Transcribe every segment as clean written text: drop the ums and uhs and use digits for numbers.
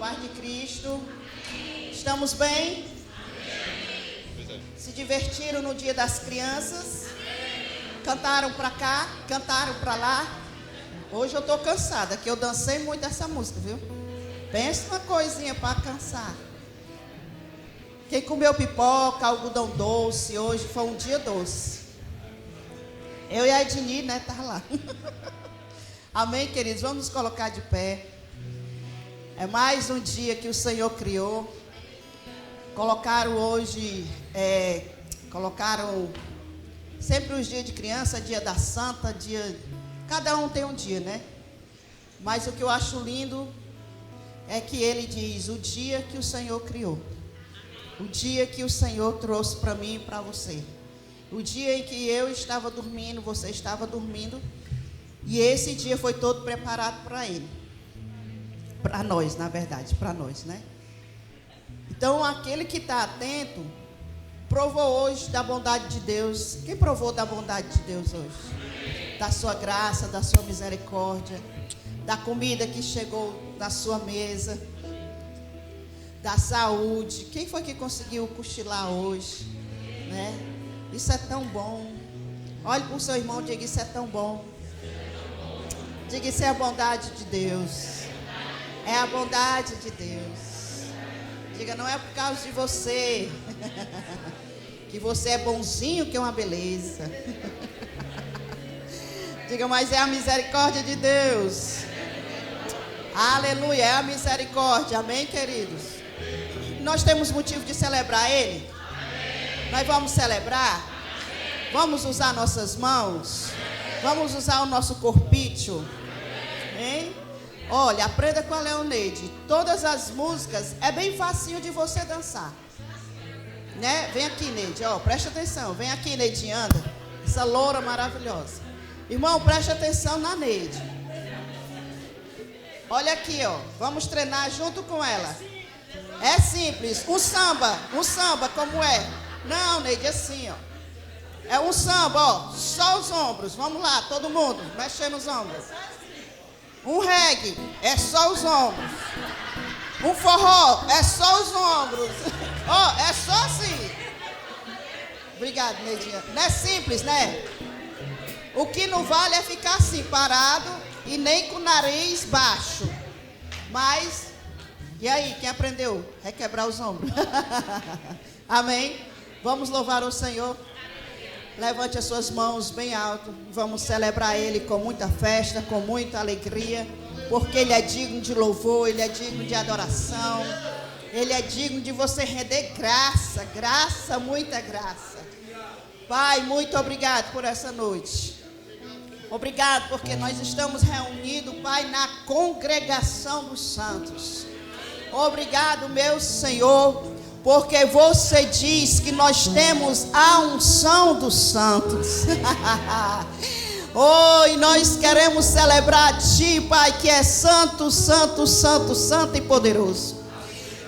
paz de Cristo. Estamos bem? Se divertiram no dia das crianças? Cantaram para cá, cantaram para lá. Hoje eu estou cansada, que eu dancei muito essa música, viu? Pensa uma coisinha para cansar. Quem comeu pipoca, algodão doce, hoje foi um dia doce. Eu e a Edni, né, tá lá. Amém, queridos? Vamos nos colocar de pé. É mais um dia que o Senhor criou. Colocaram hoje, colocaram sempre os dias de criança, dia da santa, dia... Cada um tem um dia, né? Mas o que eu acho lindo é que ele diz, o dia que o Senhor criou. O dia que o Senhor trouxe para mim e para você. O dia em que eu estava dormindo, você estava dormindo. E esse dia foi todo preparado para ele. Para nós, na verdade, para nós, né? Então, aquele que está atento, provou hoje da bondade de Deus. Quem provou da bondade de Deus hoje? Da sua graça, da sua misericórdia, da comida que chegou na sua mesa, da saúde. Quem foi que conseguiu cochilar hoje? Né? Isso é tão bom. Olhe para o seu irmão e diga, isso é tão bom. Diga, isso é a bondade de Deus. É a bondade de Deus. Diga, não é por causa de você que você é bonzinho, que é uma beleza. Diga, mas é a misericórdia de Deus. Aleluia, é a misericórdia. Amém, queridos? Nós temos motivo de celebrar Ele. Nós vamos celebrar. Vamos usar nossas mãos. Vamos usar o nosso corpício. Hein? Olha, aprenda com a Leoneide. Todas as músicas é bem facinho de você dançar, né? Vem aqui, Neide, ó, preste atenção. Vem aqui, Neide, anda. Essa loura maravilhosa. Irmão, preste atenção na Neide. Olha aqui, ó. Vamos treinar junto com ela. É simples. Um samba, como é? Não, Neide, assim, ó. É um samba, ó. Só os ombros. Vamos lá, todo mundo. Mexendo os ombros. Um reggae, é só os ombros. Um forró, é só os ombros. Ó, é só assim. Obrigado, Neidinha. Não é simples, né? O que não vale é ficar assim, parado e nem com o nariz baixo. Mas, e aí, quem aprendeu? Requebrar os ombros. Amém? Vamos louvar o Senhor. Levante as suas mãos bem alto. Vamos celebrar Ele com muita festa, com muita alegria. Porque Ele é digno de louvor, Ele é digno de adoração. Ele é digno de você render graça, graça, muita graça. Pai, muito obrigado por essa noite. Obrigado porque nós estamos reunidos, Pai, na congregação dos santos. Obrigado, meu Senhor, porque você diz que nós temos a unção dos santos. Oh, e nós queremos celebrar a Ti, Pai, que é santo, santo, santo, santo e poderoso.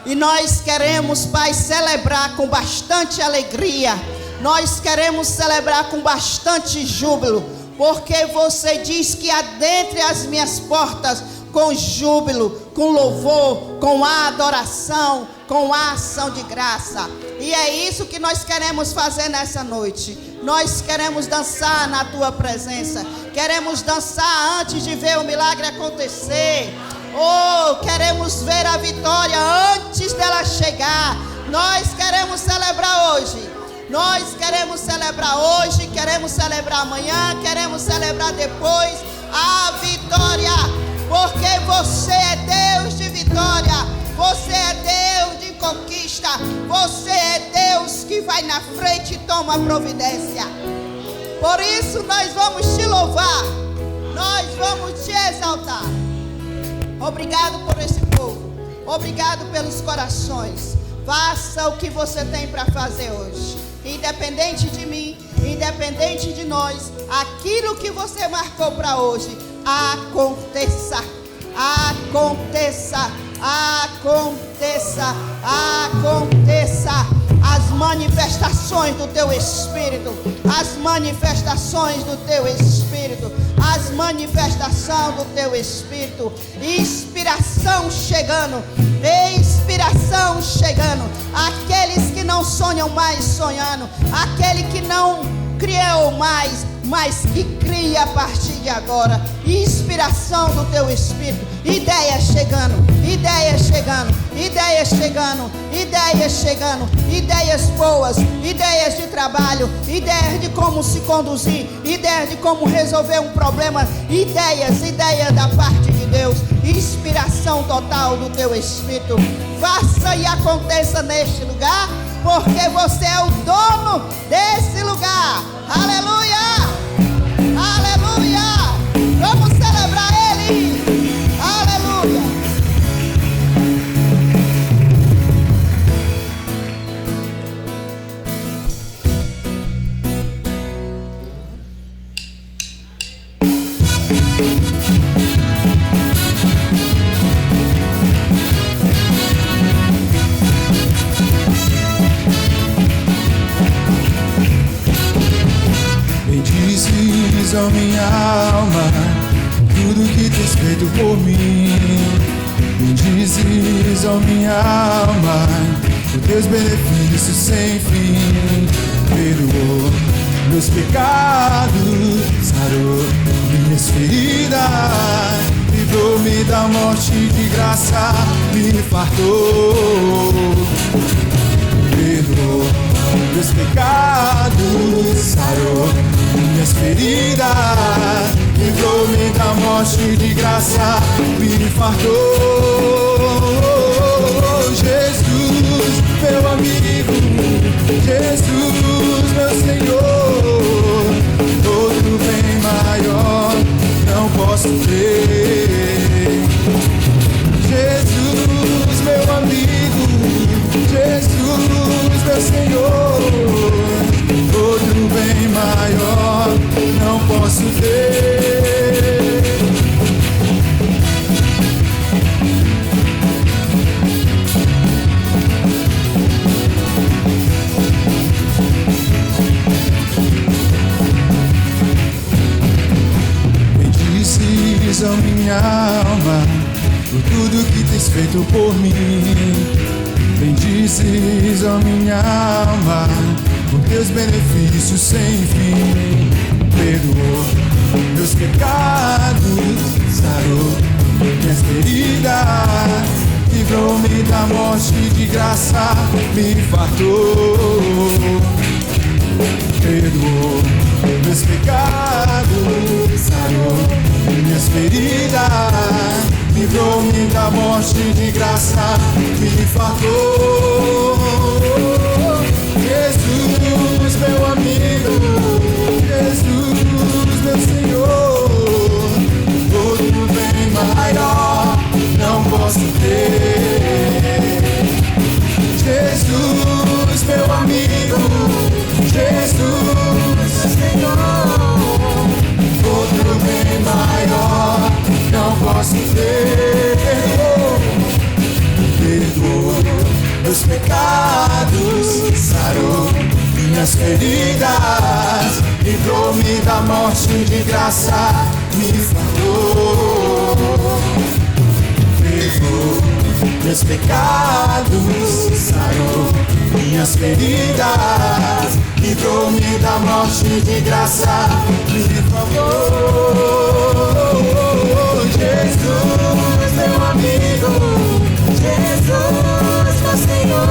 E nós queremos, Pai, celebrar com bastante alegria. Nós queremos celebrar com bastante júbilo, porque você diz que adentre as minhas portas com júbilo, com louvor, com adoração, com a ação de graça. E é isso que nós queremos fazer nessa noite. Nós queremos dançar na tua presença. Queremos dançar antes de ver o milagre acontecer. Oh, queremos ver a vitória antes dela chegar. Nós queremos celebrar hoje. Nós queremos celebrar hoje, queremos celebrar amanhã, queremos celebrar depois a vitória. Porque você é Deus de vitória. Você é Deus de conquista. Você é Deus que vai na frente e toma providência. Por isso nós vamos te louvar. Nós vamos te exaltar. Obrigado por esse povo. Obrigado pelos corações. Faça o que você tem para fazer hoje. Independente de mim, independente de nós, aquilo que você marcou para hoje, aconteça. Aconteça. Aconteça, aconteça as manifestações do teu Espírito, as manifestações do teu Espírito, as manifestações do teu Espírito. Inspiração chegando, inspiração chegando. Aqueles que não sonham mais sonhando, aquele que não criou mais, mas que cria a partir de agora. Inspiração do teu Espírito. Ideias chegando, ideias chegando, ideias chegando, ideias chegando, ideias boas, ideias de trabalho, ideias de como se conduzir, ideias de como resolver um problema, ideias da parte de Deus. Inspiração total do teu Espírito. Faça e aconteça neste lugar, porque você é o dono desse lugar. Aleluia! Aleluia! Vamos celebrar Ele! Aleluia! Bendizes, ó minha alma, tudo que tens feito por mim. Bendizes, ó minha alma, os teus benefícios sem fim. Perdoou meus pecados, sarou minhas feridas, livrou-me da morte, de graça me fartou. Perdoou meus pecados, sarou minhas feridas, livrou-me da morte, de graça me fartou. Jesus, meu amigo, Jesus, meu Senhor, outro bem maior não posso ter. Jesus, meu amigo, Jesus, meu Senhor, outro bem maior não posso ter. Bendizes, ó minha alma, por tudo que tens feito por mim. Bendizes, ó minha alma, por teus benefícios sem fim. Perdoou meus pecados, sarou minhas feridas, livrou-me da morte, de graça me fartou. Perdoou meus pecados, sarou minhas feridas, livrou-me da morte, de graça me fartou. Jesus, meu amigo, Jesus, meu Senhor, outro bem maior não posso ter. Jesus, meu amigo, Jesus, meu Senhor, outro bem maior não posso ter. Perdoou meus pecados, sarou minhas feridas, livrou-me da morte, de graça me falou. Perdoou meus pecados, sarou minhas feridas, livrou-me da morte, de graça me falou. Jesus, meu amigo, Jesus, meu Senhor,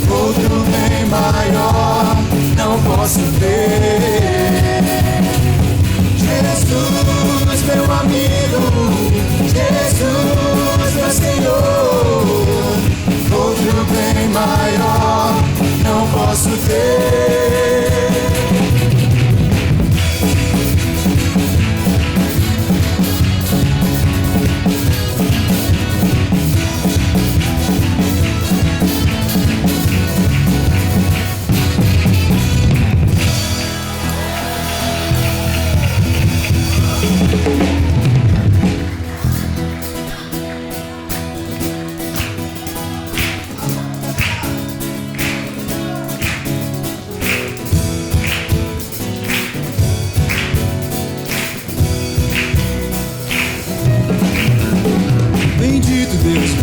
outro bem maior não posso ter. Jesus, meu amigo, Jesus, meu Senhor, outro bem maior não posso ter.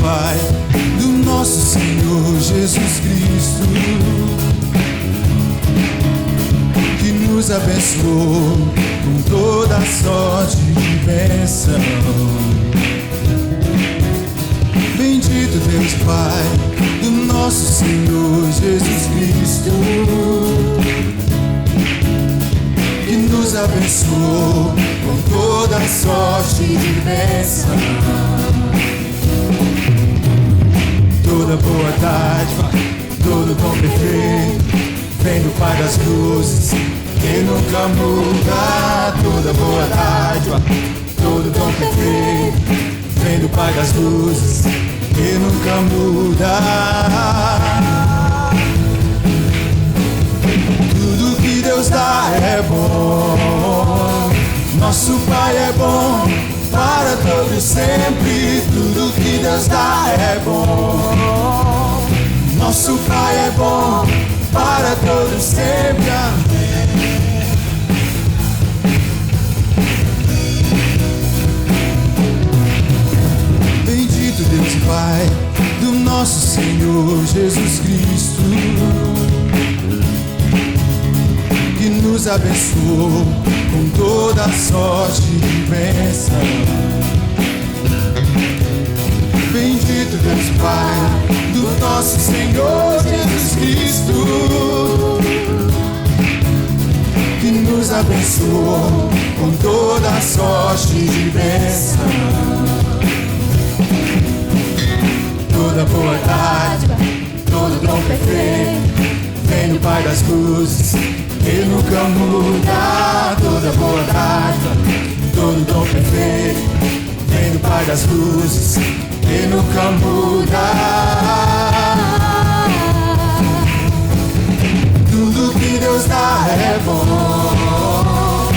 Pai, do nosso Senhor Jesus Cristo, que nos abençoou com toda sorte de bênção. Bendito Deus Pai, do nosso Senhor Jesus Cristo, que nos abençoou com toda sorte de bênção. Toda boa dádiva, todo dom perfeito, vem do Pai das luzes, que nunca muda. Toda boa dádiva, todo dom perfeito, vem do Pai das luzes, que nunca muda. Tudo que Deus dá é bom. Nosso Pai é bom para todos sempre. Tudo que Deus dá é bom. Nosso Pai é bom para todos sempre. Amém. Bendito Deus Pai, do nosso Senhor Jesus Cristo, que nos abençoou com toda sorte de bênção. Bendito Deus Pai, do nosso Senhor Jesus Cristo, que nos abençoou com toda sorte de bênção. Toda boa dádiva, todo dom perfeito, vem do Pai das luzes, que nunca muda. Toda boa dádiva, todo dom perfeito, vem do Pai das luzes, que nunca muda. Tudo que Deus dá é bom.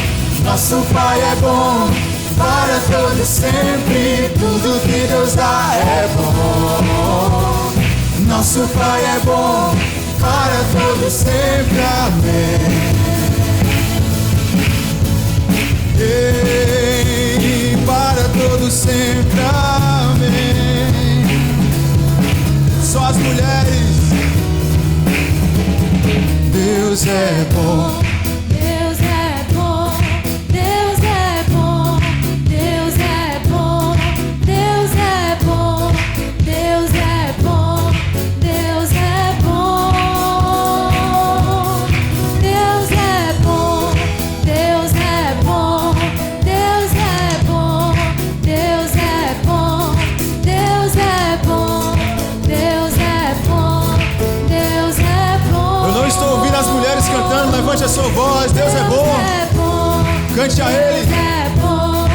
Nosso Pai é bom para todos sempre. Tudo que Deus dá é bom. Nosso Pai é bom para todos sempre. Amém. Ei, para todos sempre. Amém. Só as mulheres. Deus é bom. Levante a sua voz, Deus é bom. Cante a Ele. Deus é bom,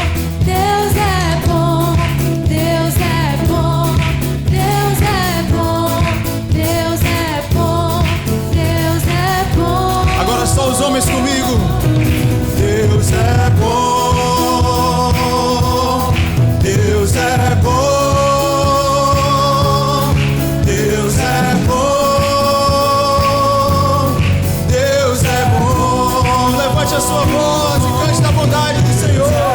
Deus é bom, Deus é bom, Deus é bom, Deus é bom, Deus é bom. Agora só os homens comigo. Deus é bom, Deus é bom. A sua voz e cante da bondade do Senhor.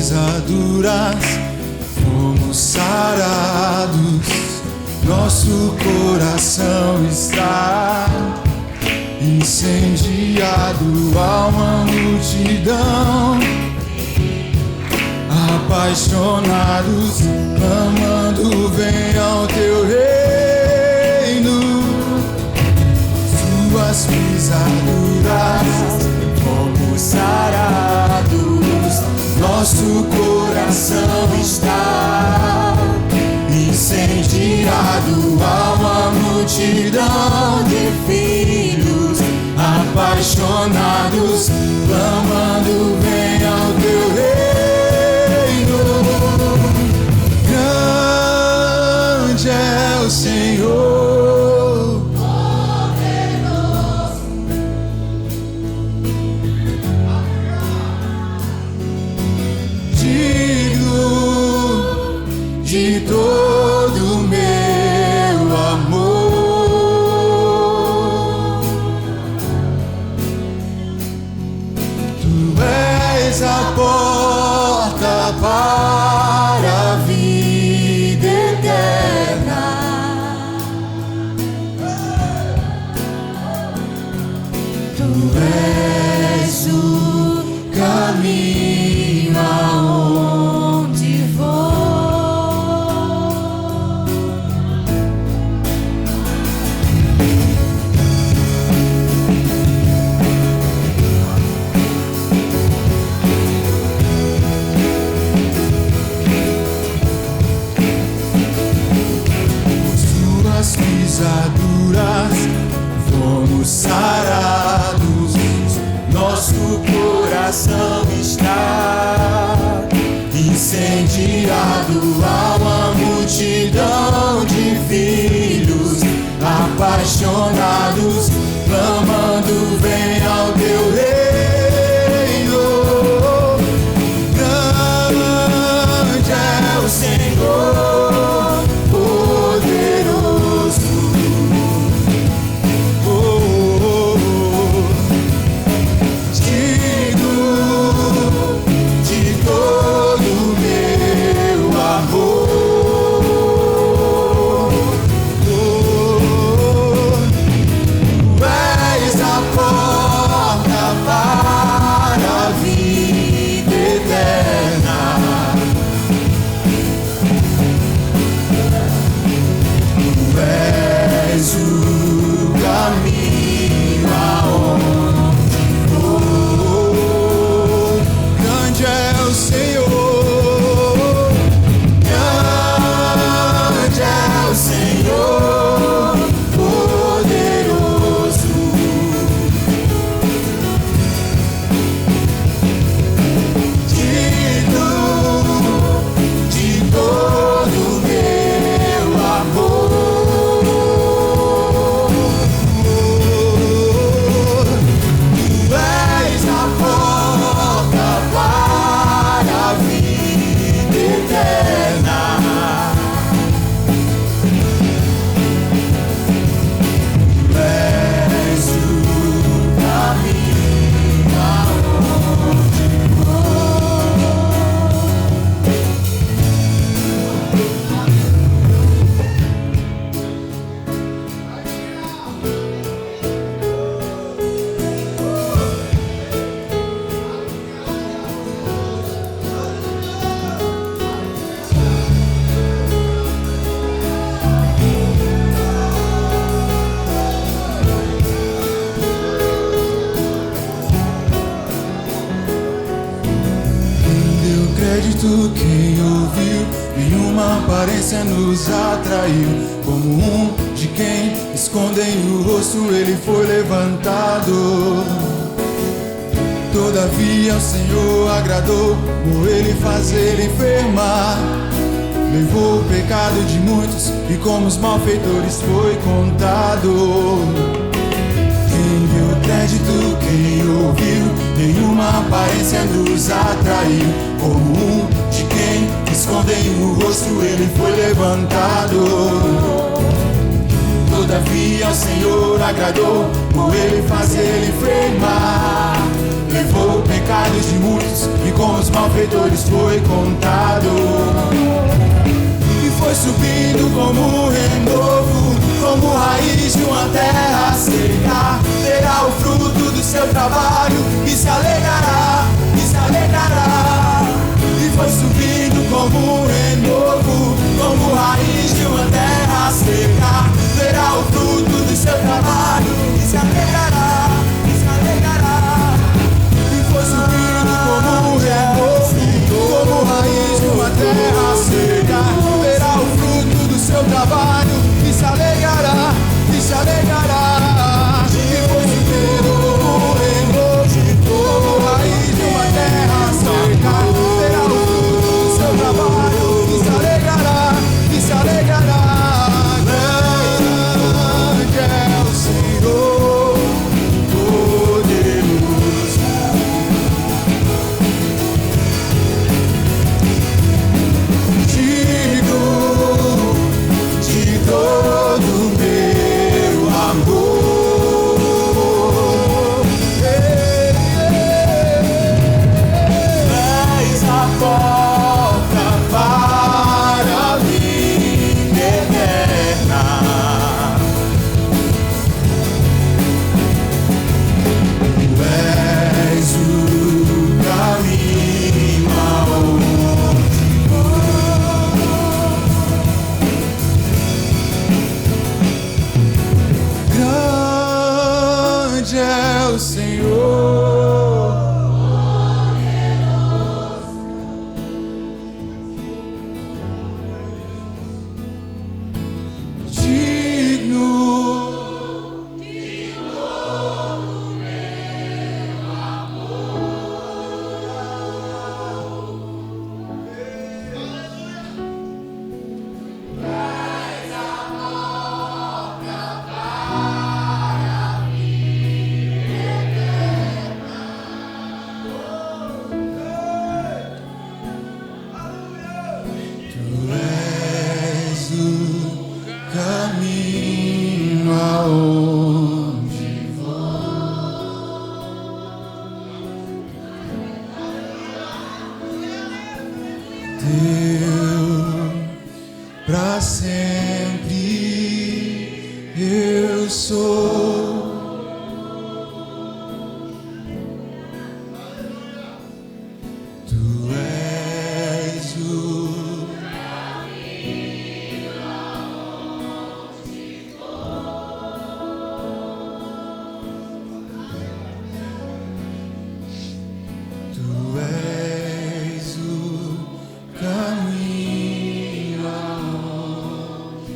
pisaduras fomos sarados, nosso coração está incendiado. Há uma multidão apaixonados, clamando: vem ao teu reino. Suas pisaduras fomos sarados, nosso coração está incendiado. Há uma multidão de filhos apaixonados, clamando: vem ao teu reino. Grande é o Senhor, poderoso, digno de todo meu amor. Tu és a porta para a vida eterna. Tu és o caminho aonde vou. Suas pisaduras fomos sarados, nosso coração está incendiado. Há uma multidão de filhos apaixonados, clamando: vem ao teu reino. Grande é o Senhor, poderoso, digno de todo meu amor. Tu és a porta para a vida eterna. Tu és o caminho aonde vou. Grande é o Senhor, grande é o Senhor, poderoso, digno de todo meu amor. Tu és a porta para a vida eterna. Tu és o caminho aonde vou. Quem deu crédito, quem ouviu, nenhuma aparência nos atraiu. Como de quem escondem o rosto, ele foi levantado. Todavia o Senhor agradou por ele fazer enfermar. Levou o pecado de muitos e como os malfeitores foi contado. Quem deu crédito, quem ouviu, nenhuma aparência nos atraiu. Como de quem escondem o rosto, ele foi levantado. Todavia o Senhor agradou por ele fazer enfermar. levou pecados de muitos e com os malfeitores foi contado. E foi subindo como um renovo, como raiz de uma terra seca. Terá o fruto do seu trabalho e se alegrará, e se alegrará. E foi subindo como um renovo, como raiz de uma terra seca. Verá o fruto do seu trabalho e se alegrará, e se alegrará. E foi subindo como um renovo, como raiz de uma terra seca. Verá o fruto do seu trabalho e se alegrará, e se alegrará. E foi subindo como um renovo, como raiz de uma terra seca. Verá o fruto do seu trabalho e se alegrará, e se alegrará. Grande é o Senhor, poderoso. Digno de todo meu amor. És a porta para a vida eterna. Tu és o caminho aonde vou. Grande é o Senhor, digno. Tu és o caminho aonde vou. Teu pra sempre eu sou. Tu és o Tu és o caminho aonde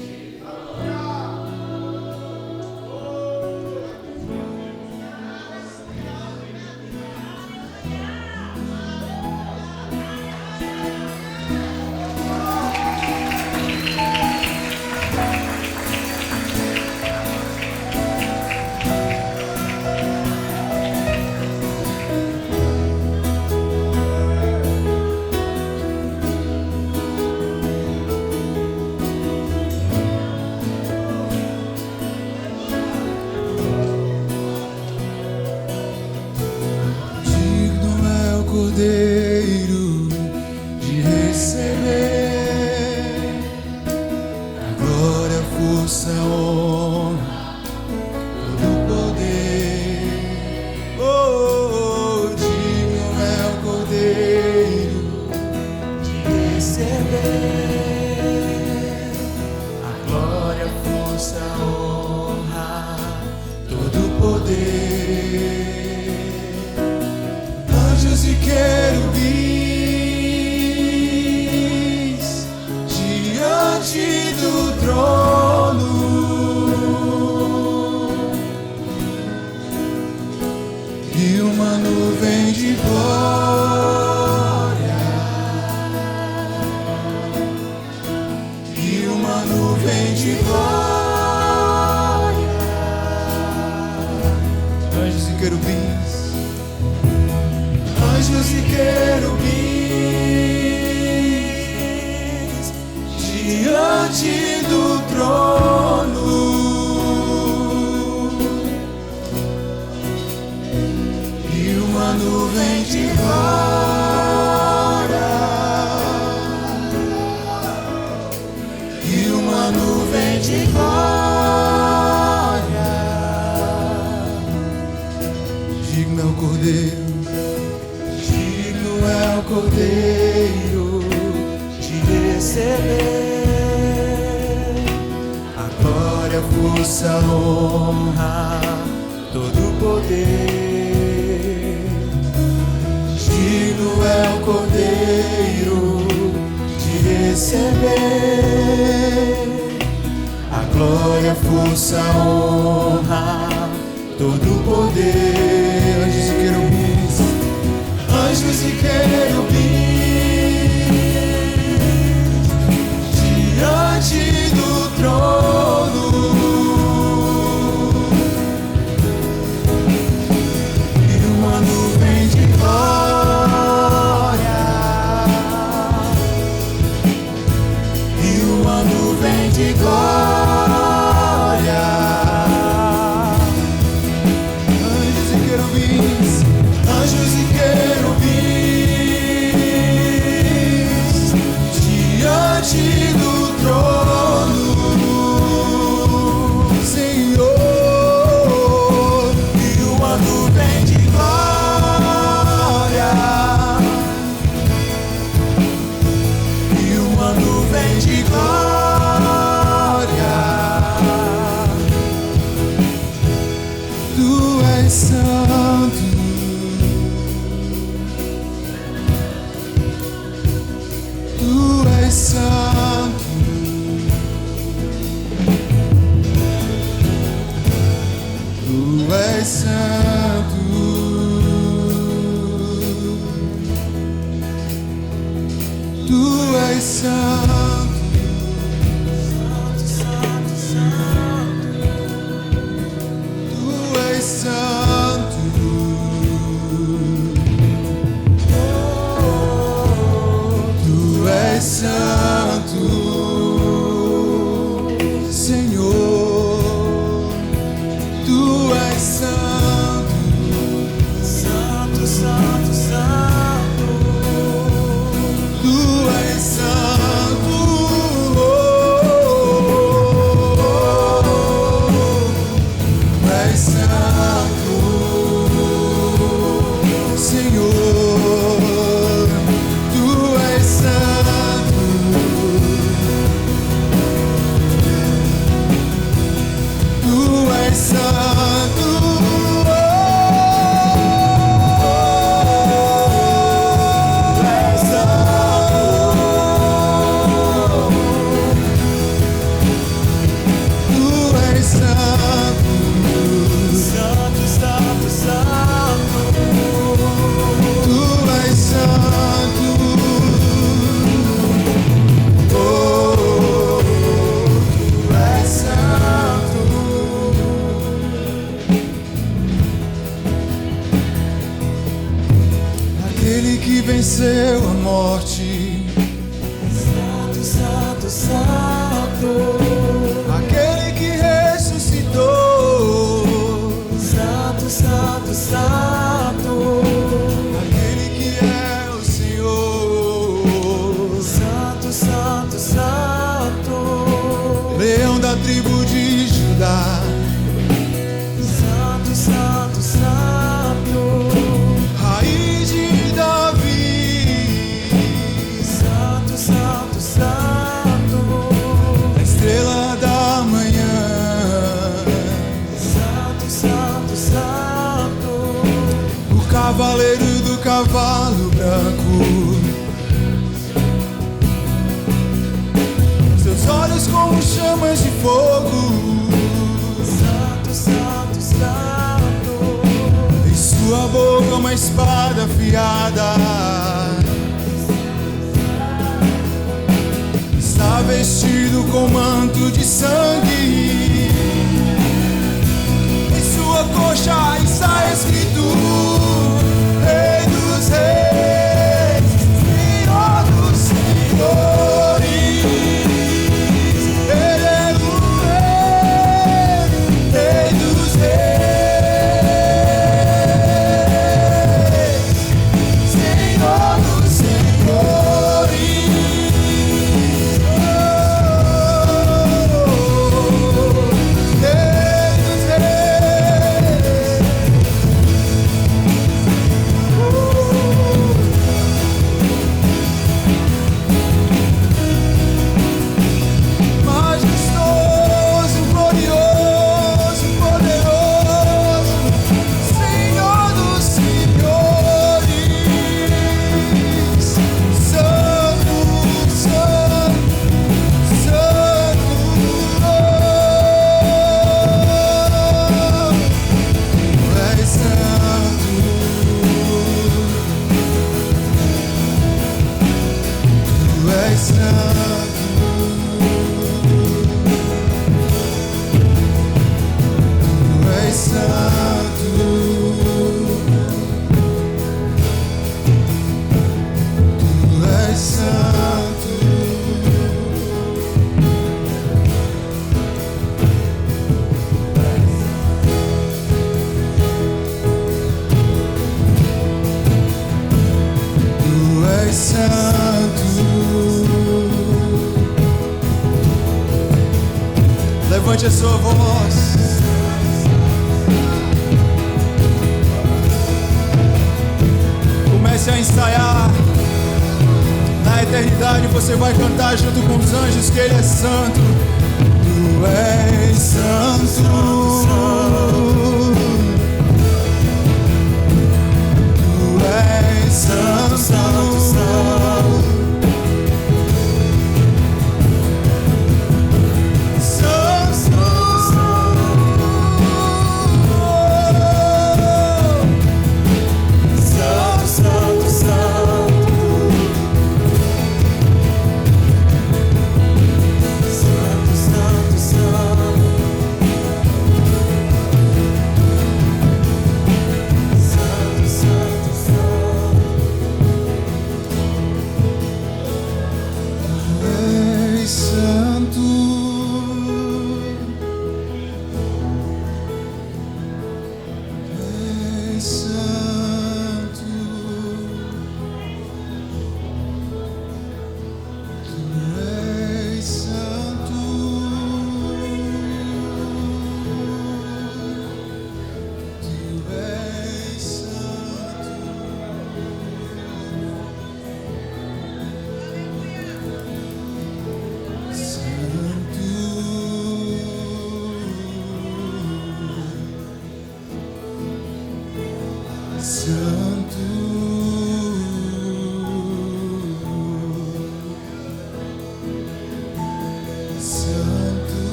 digno é o Cordeiro de receber a glória, a força, a honra, todo o poder. Oh, digno é o Cordeiro de receber a glória, a força, a honra, todo o poder. Anjos e querubins diante do trono, e uma nuvem de glória, e uma nuvem de glória. Anjos e querubins, anjos e querubins diante do trono, e uma nuvem força, honra, todo poder. Digno é o Cordeiro de receber a glória, força, honra, todo poder. Anjos e querubins, anjos e querubins, diante do trono, e uma nuvem de glória, e uma nuvem de glória. Anjos e querubins, anjos e querubins, diante do trono, Senhor, e uma nuvem de glória, e uma nuvem de glória. Tu és santo, tu és santo, tu és santo, tu és santo, santo, santo, tu és santo, tu és santo, Senhor, tu és santo, santo, santo, santo, tu és santo, tu és santo, Senhor, tu és santo, tu és santo, tu és santo, santo, santo, santo, tu és santo, oh, tu és santo. Aquele que venceu a morte, santo, santo, santo, aquele que ressuscitou, santo, santo, santo, aquele que é o Senhor, santo, santo, santo, leão da tribo de Judá, santo, santo, santo, raiz de Davi, santo, santo, santo, a estrela da manhã, santo, santo, santo, o cavaleiro do cavalo branco, seus olhos como chamas de fogo, santo, santo, santo, em sua boca uma espada afiada, está vestido com manto de sangue, em sua coxa está escrito Rei dos Reis, Senhor dos Senhores. Ele é o Rei, Rei dos Reis, Senhor dos Senhores. Rei dos Reis. és santo. Tu és santo. Tu és santo. Tu és santo. Levante a sua voz. Comece a ensaiar. Na eternidade você vai cantar junto com os anjos que Ele é santo. Tu és santo. Tu és santo, santo, santo.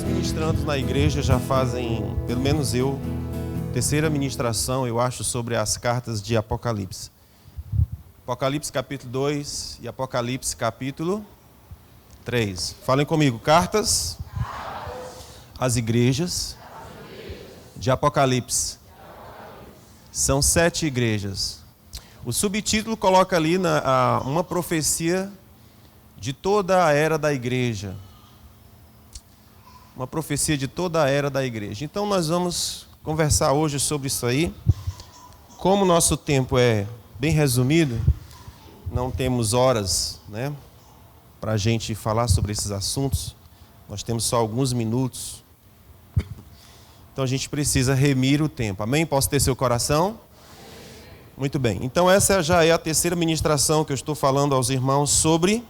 Ministrando na igreja já fazem, pelo menos eu, terceira ministração, eu acho, sobre as cartas de Apocalipse. Apocalipse capítulo 2 e Apocalipse capítulo 3. Falem comigo, cartas às igrejas de Apocalipse. São 7 igrejas. O subtítulo coloca ali uma profecia de toda a era da igreja. Uma profecia de toda a era da igreja. Então nós vamos conversar hoje sobre isso aí. Como o nosso tempo é bem resumido, não temos horas, né, para a gente falar sobre esses assuntos. Nós temos só alguns minutos. Então a gente precisa remir o tempo. Amém? Posso ter seu coração? Muito bem. Então essa já é a terceira ministração que eu estou falando aos irmãos sobre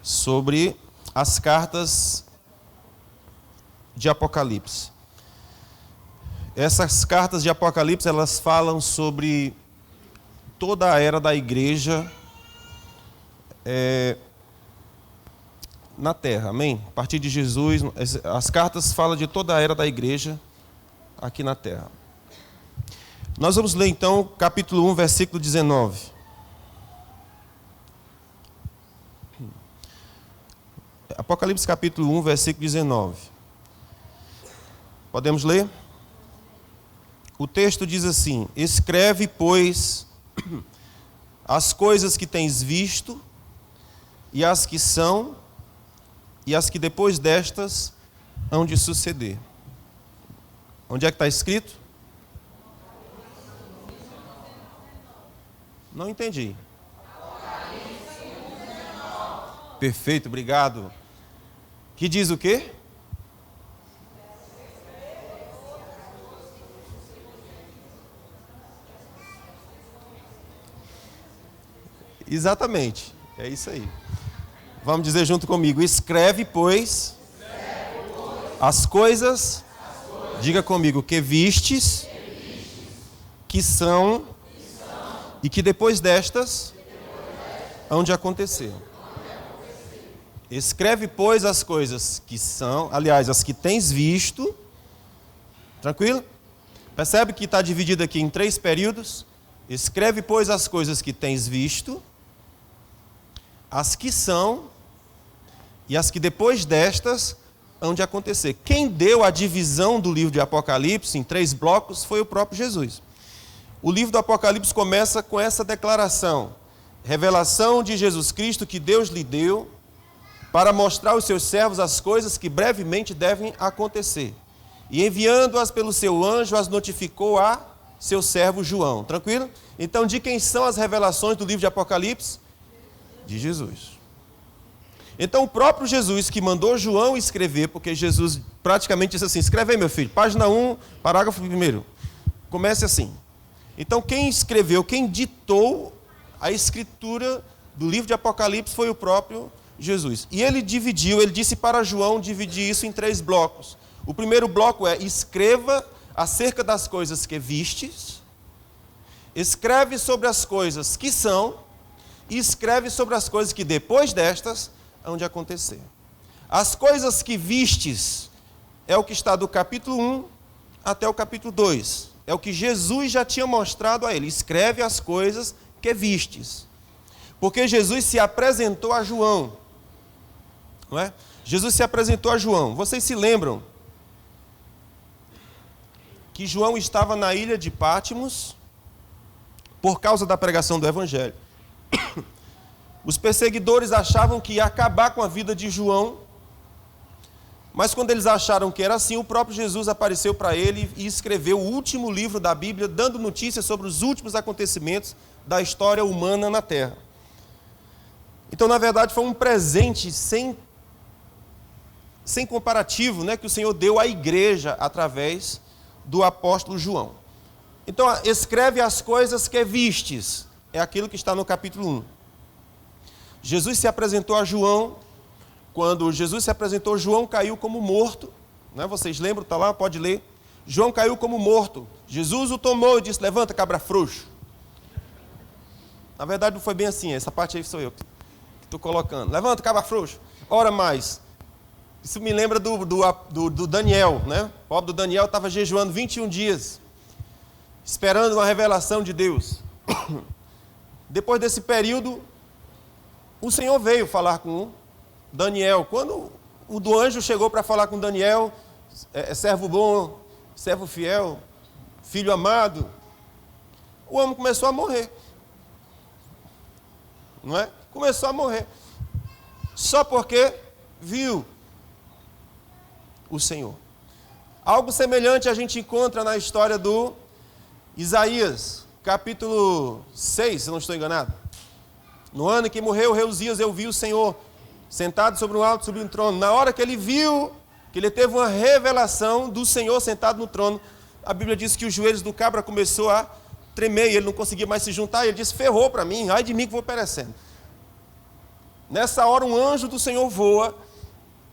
sobre as cartas de Apocalipse. Essas cartas de Apocalipse, elas falam sobre toda a era da igreja na terra, amém? A partir de Jesus, as cartas falam de toda a era da igreja aqui na terra. Nós vamos ler então capítulo 1, versículo 19. Apocalipse capítulo 1, versículo 19. Podemos ler? O texto diz assim: escreve, pois, as coisas que tens visto, e as que são, e as que depois destas hão de suceder. Onde é que está escrito? Não entendi. Perfeito, obrigado. Que diz o quê? Exatamente, é isso aí. Vamos dizer junto comigo: escreve, pois, as coisas, diga comigo, que vistes, que são, e que depois destas hão de acontecer. Escreve, pois, as coisas que são, aliás, as que tens visto. Tranquilo? Percebe que está dividido aqui em 3 períodos? Escreve, pois, as coisas que tens visto, as que são, e as que depois destas hão de acontecer. Quem deu a divisão do livro de Apocalipse em 3 blocos foi o próprio Jesus. O livro do Apocalipse começa com essa declaração: revelação de Jesus Cristo que Deus lhe deu para mostrar aos seus servos as coisas que brevemente devem acontecer. E enviando-as pelo seu anjo, as notificou a seu servo João. Tranquilo? Então, de quem são as revelações do livro de Apocalipse? De Jesus. Então, o próprio Jesus que mandou João escrever, porque Jesus praticamente disse assim: escreve aí, meu filho, página 1, parágrafo 1. Comece assim. Então, quem escreveu, quem ditou a escritura do livro de Apocalipse foi o próprio Jesus. E ele disse para João dividir isso em 3 blocos. O primeiro bloco é: escreva acerca das coisas que vistes, escreve sobre as coisas que são, e escreve sobre as coisas que depois destas hão de acontecer. As coisas que vistes é o que está do capítulo 1 até o capítulo 2. É o que Jesus já tinha mostrado a ele. Escreve as coisas que vistes. Porque Jesus se apresentou a João. Não é? Jesus se apresentou a João. Vocês se lembram que João estava na ilha de Pátimos por causa da pregação do Evangelho. Os perseguidores achavam que ia acabar com a vida de João, mas quando eles acharam que era assim, o próprio Jesus apareceu para ele e escreveu o último livro da Bíblia, dando notícias sobre os últimos acontecimentos da história humana na Terra. Então, na verdade, foi um presente sem comparativo, né, que o Senhor deu à igreja através do apóstolo João. Então, escreve as coisas que vistes, é aquilo que está no capítulo 1. Jesus se apresentou a João. Quando Jesus se apresentou, João caiu como morto. Né? Vocês lembram? Está lá, pode ler. João caiu como morto. Jesus o tomou e disse: levanta, cabra frouxo. Na verdade, não foi bem assim. Essa parte aí sou eu que estou colocando. Levanta, cabra frouxo. Ora mais. Isso me lembra do Daniel. Né? O pobre do Daniel estava jejuando 21 dias, esperando uma revelação de Deus. Depois desse período, o Senhor veio falar com Daniel. Quando o do anjo chegou para falar com Daniel: servo bom, servo fiel, filho amado, o homem começou a morrer. Não é? Começou a morrer. Só porque viu o Senhor. Algo semelhante a gente encontra na história do Isaías, capítulo 6, se não estou enganado. No ano em que morreu o rei Uzias, eu vi o Senhor sentado sobre um alto, sublime trono. Na hora que ele viu, que ele teve uma revelação do Senhor sentado no trono, a Bíblia diz que os joelhos do cabra começou a tremer, e ele não conseguia mais se juntar, e ele disse: ferrou para mim, ai de mim que vou perecendo. Nessa hora um anjo do Senhor voa,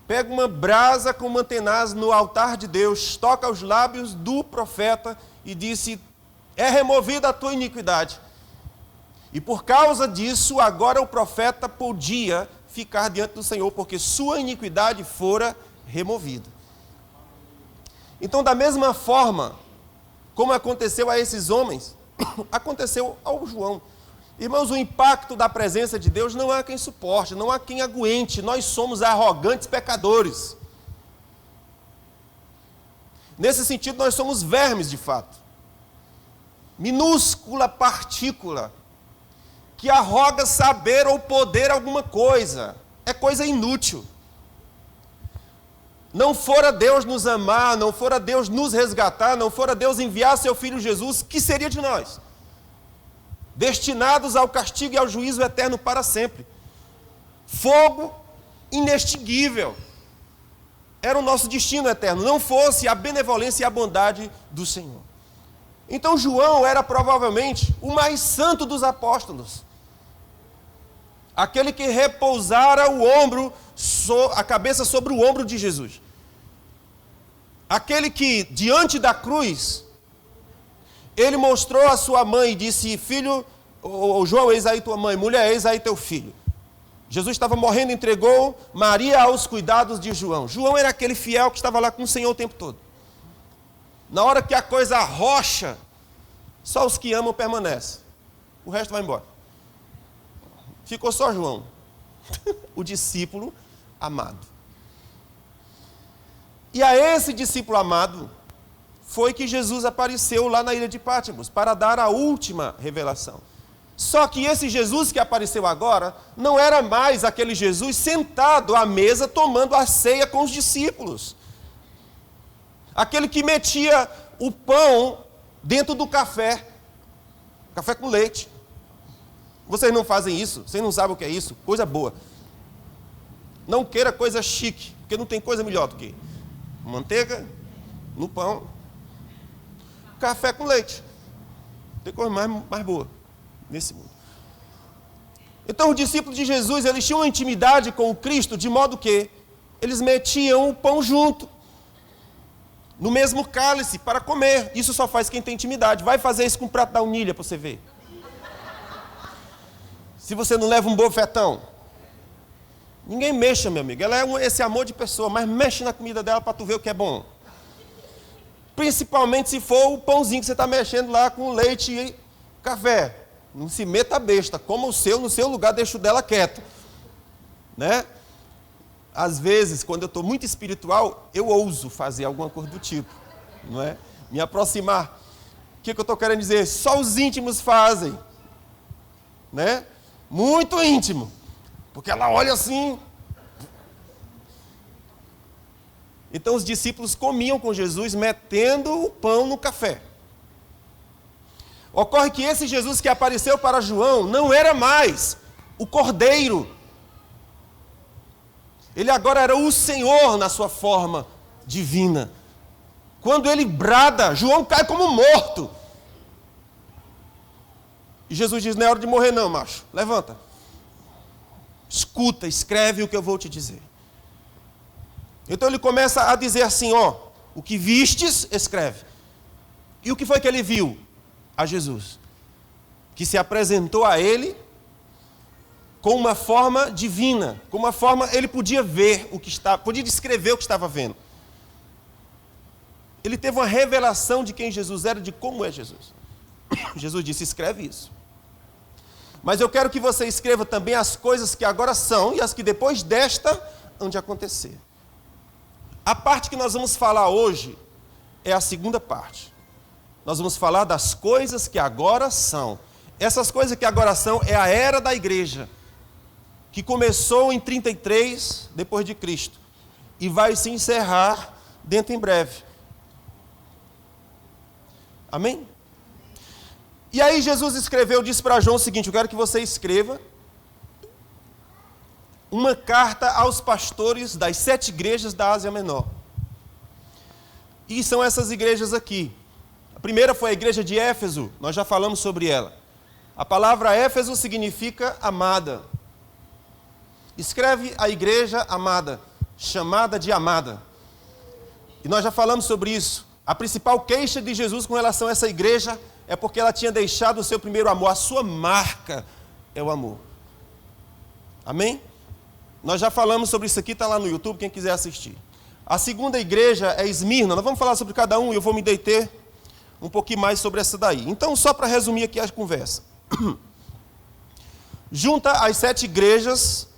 pega uma brasa com uma tenaz no altar de Deus, toca os lábios do profeta e disse: é removida a tua iniquidade. E por causa disso, agora o profeta podia ficar diante do Senhor, porque sua iniquidade fora removida. Então, da mesma forma como aconteceu a esses homens, aconteceu ao João. Irmãos, o impacto da presença de Deus não há quem suporte, não há quem aguente. Nós somos arrogantes pecadores. Nesse sentido, nós somos vermes de fato. Minúscula partícula que arroga saber ou poder alguma coisa. É coisa inútil. Não fora Deus nos amar, não fora Deus nos resgatar, não fora Deus enviar seu Filho Jesus, que seria de nós? Destinados ao castigo e ao juízo eterno para sempre. Fogo inextinguível. Era o nosso destino eterno, não fosse a benevolência e a bondade do Senhor. Então João era provavelmente o mais santo dos apóstolos. Aquele que repousara a cabeça sobre o ombro de Jesus. Aquele que, diante da cruz, ele mostrou a sua mãe e disse: filho, João, eis aí tua mãe, mulher, eis aí teu filho. Jesus estava morrendo, entregou Maria aos cuidados de João. João era aquele fiel que estava lá com o Senhor o tempo todo. Na hora que a coisa arrocha, só os que amam permanecem. O resto vai embora. Ficou só João, o discípulo amado. E a esse discípulo amado foi que Jesus apareceu lá na ilha de Pátimos para dar a última revelação. Só que esse Jesus que apareceu agora não era mais aquele Jesus sentado à mesa tomando a ceia com os discípulos. Aquele que metia o pão dentro do café com leite. Vocês não fazem isso? Vocês não sabem o que é isso? Coisa boa. Não queira coisa chique, porque não tem coisa melhor do que manteiga no pão, café com leite. Não tem coisa mais boa nesse mundo. Então os discípulos de Jesus, eles tinham uma intimidade com o Cristo, de modo que eles metiam o pão junto, no mesmo cálice, para comer. Isso só faz quem tem intimidade. Vai fazer isso com um prato da unilha para você ver. Se você não leva um bofetão. Ninguém mexa, meu amigo. Ela é esse amor de pessoa, mas mexe na comida dela para tu ver o que é bom. Principalmente se for o pãozinho que você está mexendo lá com leite e café. Não se meta a besta. Coma o seu no seu lugar, deixa o dela quieto. Né? Às vezes, quando eu estou muito espiritual, eu ouso fazer alguma coisa do tipo. Não é? Me aproximar. O que eu estou querendo dizer? Só os íntimos fazem. Né? Muito íntimo, porque ela olha assim. Então os discípulos comiam com Jesus, metendo o pão no café. Ocorre que esse Jesus que apareceu para João não era mais o Cordeiro. Ele agora era o Senhor na sua forma divina. Quando ele brada, João cai como morto. E Jesus diz: não é hora de morrer não, macho. Levanta. Escuta, escreve o que eu vou te dizer. Então ele começa a dizer assim, o que vistes, escreve. E o que foi que ele viu? A Jesus. Que se apresentou a ele com uma forma divina. Com uma forma, ele podia ver o que estava, podia descrever o que estava vendo. Ele teve uma revelação de quem Jesus era, de como é Jesus. Jesus disse: escreve isso. Mas eu quero que você escreva também as coisas que agora são e as que depois desta hão de acontecer. A parte que nós vamos falar hoje é a segunda parte. Nós vamos falar das coisas que agora são. Essas coisas que agora são é a era da igreja, que começou em 33 depois de Cristo e vai se encerrar dentro em breve. Amém? E aí Jesus escreveu, disse para João o seguinte: eu quero que você escreva uma carta aos pastores das 7 igrejas da Ásia Menor. E são essas igrejas aqui. A primeira foi a igreja de Éfeso, nós já falamos sobre ela. A palavra Éfeso significa amada. escreve a igreja amada, chamada de amada. E nós já falamos sobre isso. A principal queixa de Jesus com relação a essa igreja é porque ela tinha deixado o seu primeiro amor. A sua marca é o amor. Amém? Nós já falamos sobre isso aqui, está lá no YouTube, quem quiser assistir. A segunda igreja é Esmirna. Nós vamos falar sobre cada um e eu vou me deter um pouquinho mais sobre essa daí. Então, só para resumir aqui a conversa. Junta as 7 igrejas,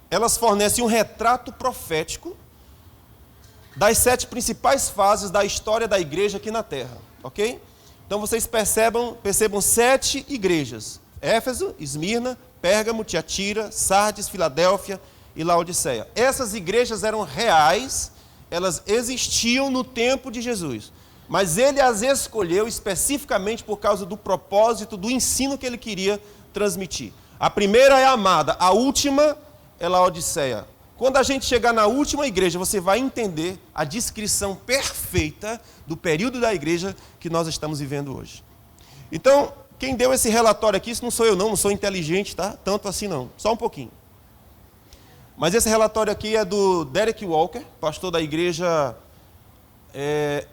elas fornecem um retrato profético das 7 principais fases da história da igreja aqui na Terra. Ok? Então, vocês percebam 7 igrejas. Éfeso, Esmirna, Pérgamo, Tiatira, Sardes, Filadélfia e Laodiceia. Essas igrejas eram reais, elas existiam no tempo de Jesus, mas ele as escolheu especificamente por causa do propósito, do ensino que ele queria transmitir. A primeira é a amada, a última é Laodiceia. Quando a gente chegar na última igreja, você vai entender a descrição perfeita do período da igreja que nós estamos vivendo hoje. Então, quem deu esse relatório aqui, isso não sou eu não sou inteligente, tá? Tanto assim não, só um pouquinho. Mas esse relatório aqui é do Derek Walker, pastor da igreja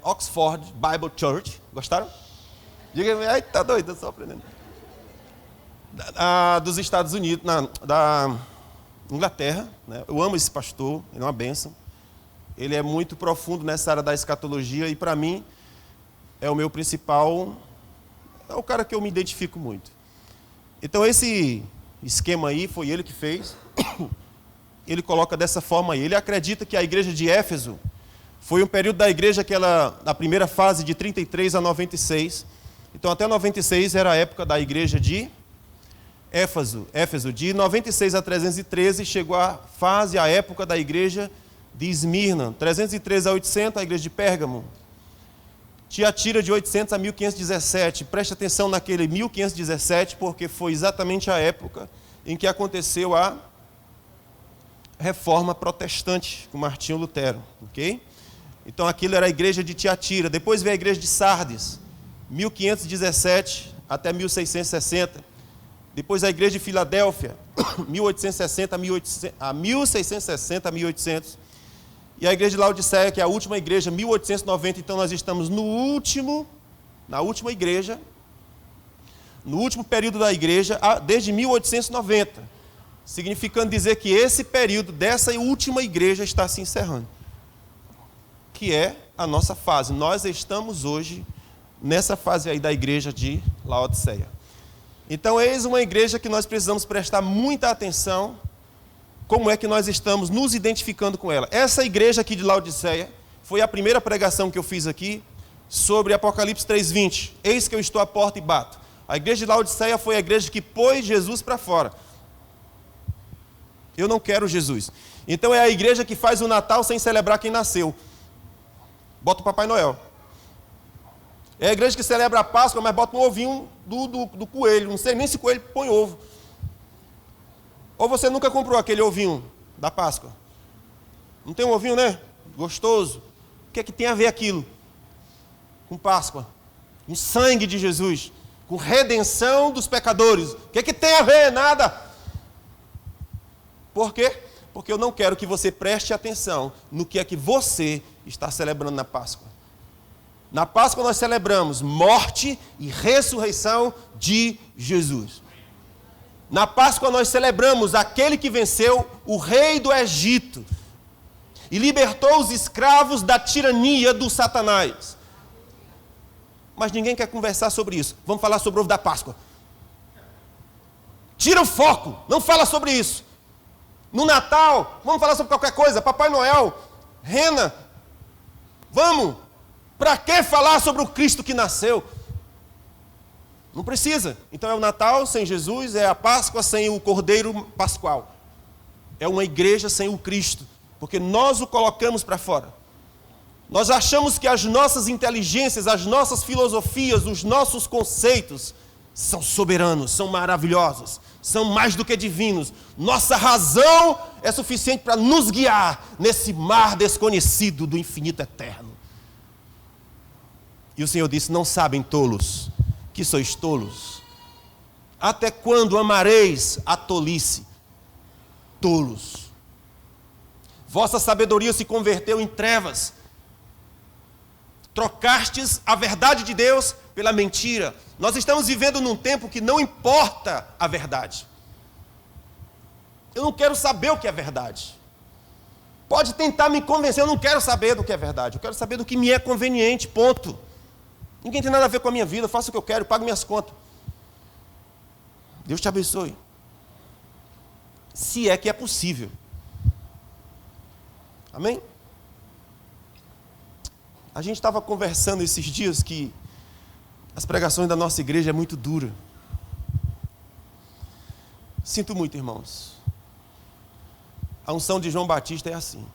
Oxford Bible Church. Gostaram? Diga, ai, tá doido, só aprendendo. Dos Estados Unidos, da Inglaterra, né? Eu amo esse pastor, ele é uma bênção. Ele é muito profundo nessa área da escatologia e para mim é o meu principal, é o cara que eu me identifico muito. Então esse esquema aí foi ele que fez. Ele coloca dessa forma aí. Ele acredita que a igreja de Éfeso foi um período da igreja que na primeira fase de 33 a 96. Então até 96 era a época da igreja de Éfeso. De 96 a 313 chegou a época da igreja de Esmirna. 313 a 800 a igreja de Pérgamo. Tiatira de 800 a 1517. Preste atenção naquele 1517 porque foi exatamente a época em que aconteceu a Reforma Protestante com Martinho Lutero, ok? Então aquilo era a igreja de Tiatira. Depois veio a igreja de Sardes, 1517 até 1660. Depois a igreja de Filadélfia, 1860 a 1660 a 1800. E a igreja de Laodiceia, que é a última igreja, 1890. Então nós estamos na última igreja, no último período da igreja, desde 1890. Significando dizer que esse período dessa última igreja está se encerrando. Que é a nossa fase. Nós estamos hoje nessa fase aí da igreja de Laodiceia. Então, eis uma igreja que nós precisamos prestar muita atenção. Como é que nós estamos nos identificando com ela. Essa igreja aqui de Laodiceia foi a primeira pregação que eu fiz aqui sobre Apocalipse 3:20. Eis que eu estou à porta e bato. A igreja de Laodiceia foi a igreja que pôs Jesus para fora. Eu não quero Jesus. Então é a igreja que faz o Natal sem celebrar quem nasceu. Bota o Papai Noel. É a igreja que celebra a Páscoa, mas bota um ovinho do coelho. Não sei nem se o coelho põe ovo. Ou você nunca comprou aquele ovinho da Páscoa? Não tem um ovinho, né? Gostoso. O que é que tem a ver aquilo com Páscoa? Com sangue de Jesus. Com redenção dos pecadores. O que é que tem a ver? Nada. Por quê? Porque eu não quero que você preste atenção no que é que você está celebrando na Páscoa. Na Páscoa nós celebramos morte e ressurreição de Jesus. Na Páscoa nós celebramos aquele que venceu o rei do Egito e libertou os escravos da tirania do Satanás. Mas ninguém quer conversar sobre isso. Vamos falar sobre o ovo da Páscoa. Tira o foco, não fala sobre isso. No Natal, vamos falar sobre qualquer coisa. Papai Noel, rena. Vamos. Para que falar sobre o Cristo que nasceu? Não precisa. Então é o Natal sem Jesus, é a Páscoa sem o Cordeiro Pascual. É uma igreja sem o Cristo, porque nós o colocamos para fora. Nós achamos que as nossas inteligências, as nossas filosofias, os nossos conceitos são soberanos, são maravilhosos, são mais do que divinos. Nossa razão é suficiente para nos guiar nesse mar desconhecido do infinito eterno. E o Senhor disse: não sabem, tolos, que sois tolos? Até quando amareis a tolice? tolos. Vossa sabedoria se converteu em trevas. Trocastes a verdade de Deus pela mentira. Nós estamos vivendo num tempo que não importa a verdade. Eu não quero saber o que é verdade. Pode tentar me convencer, eu não quero saber do que é verdade. Eu quero saber do que me é conveniente, ponto. Ninguém tem nada a ver com a minha vida, eu faço o que eu quero, eu pago minhas contas. Deus te abençoe. Se é que é possível. Amém? A gente estava conversando esses dias que as pregações da nossa igreja é muito dura. Sinto muito, irmãos. A unção de João Batista é assim.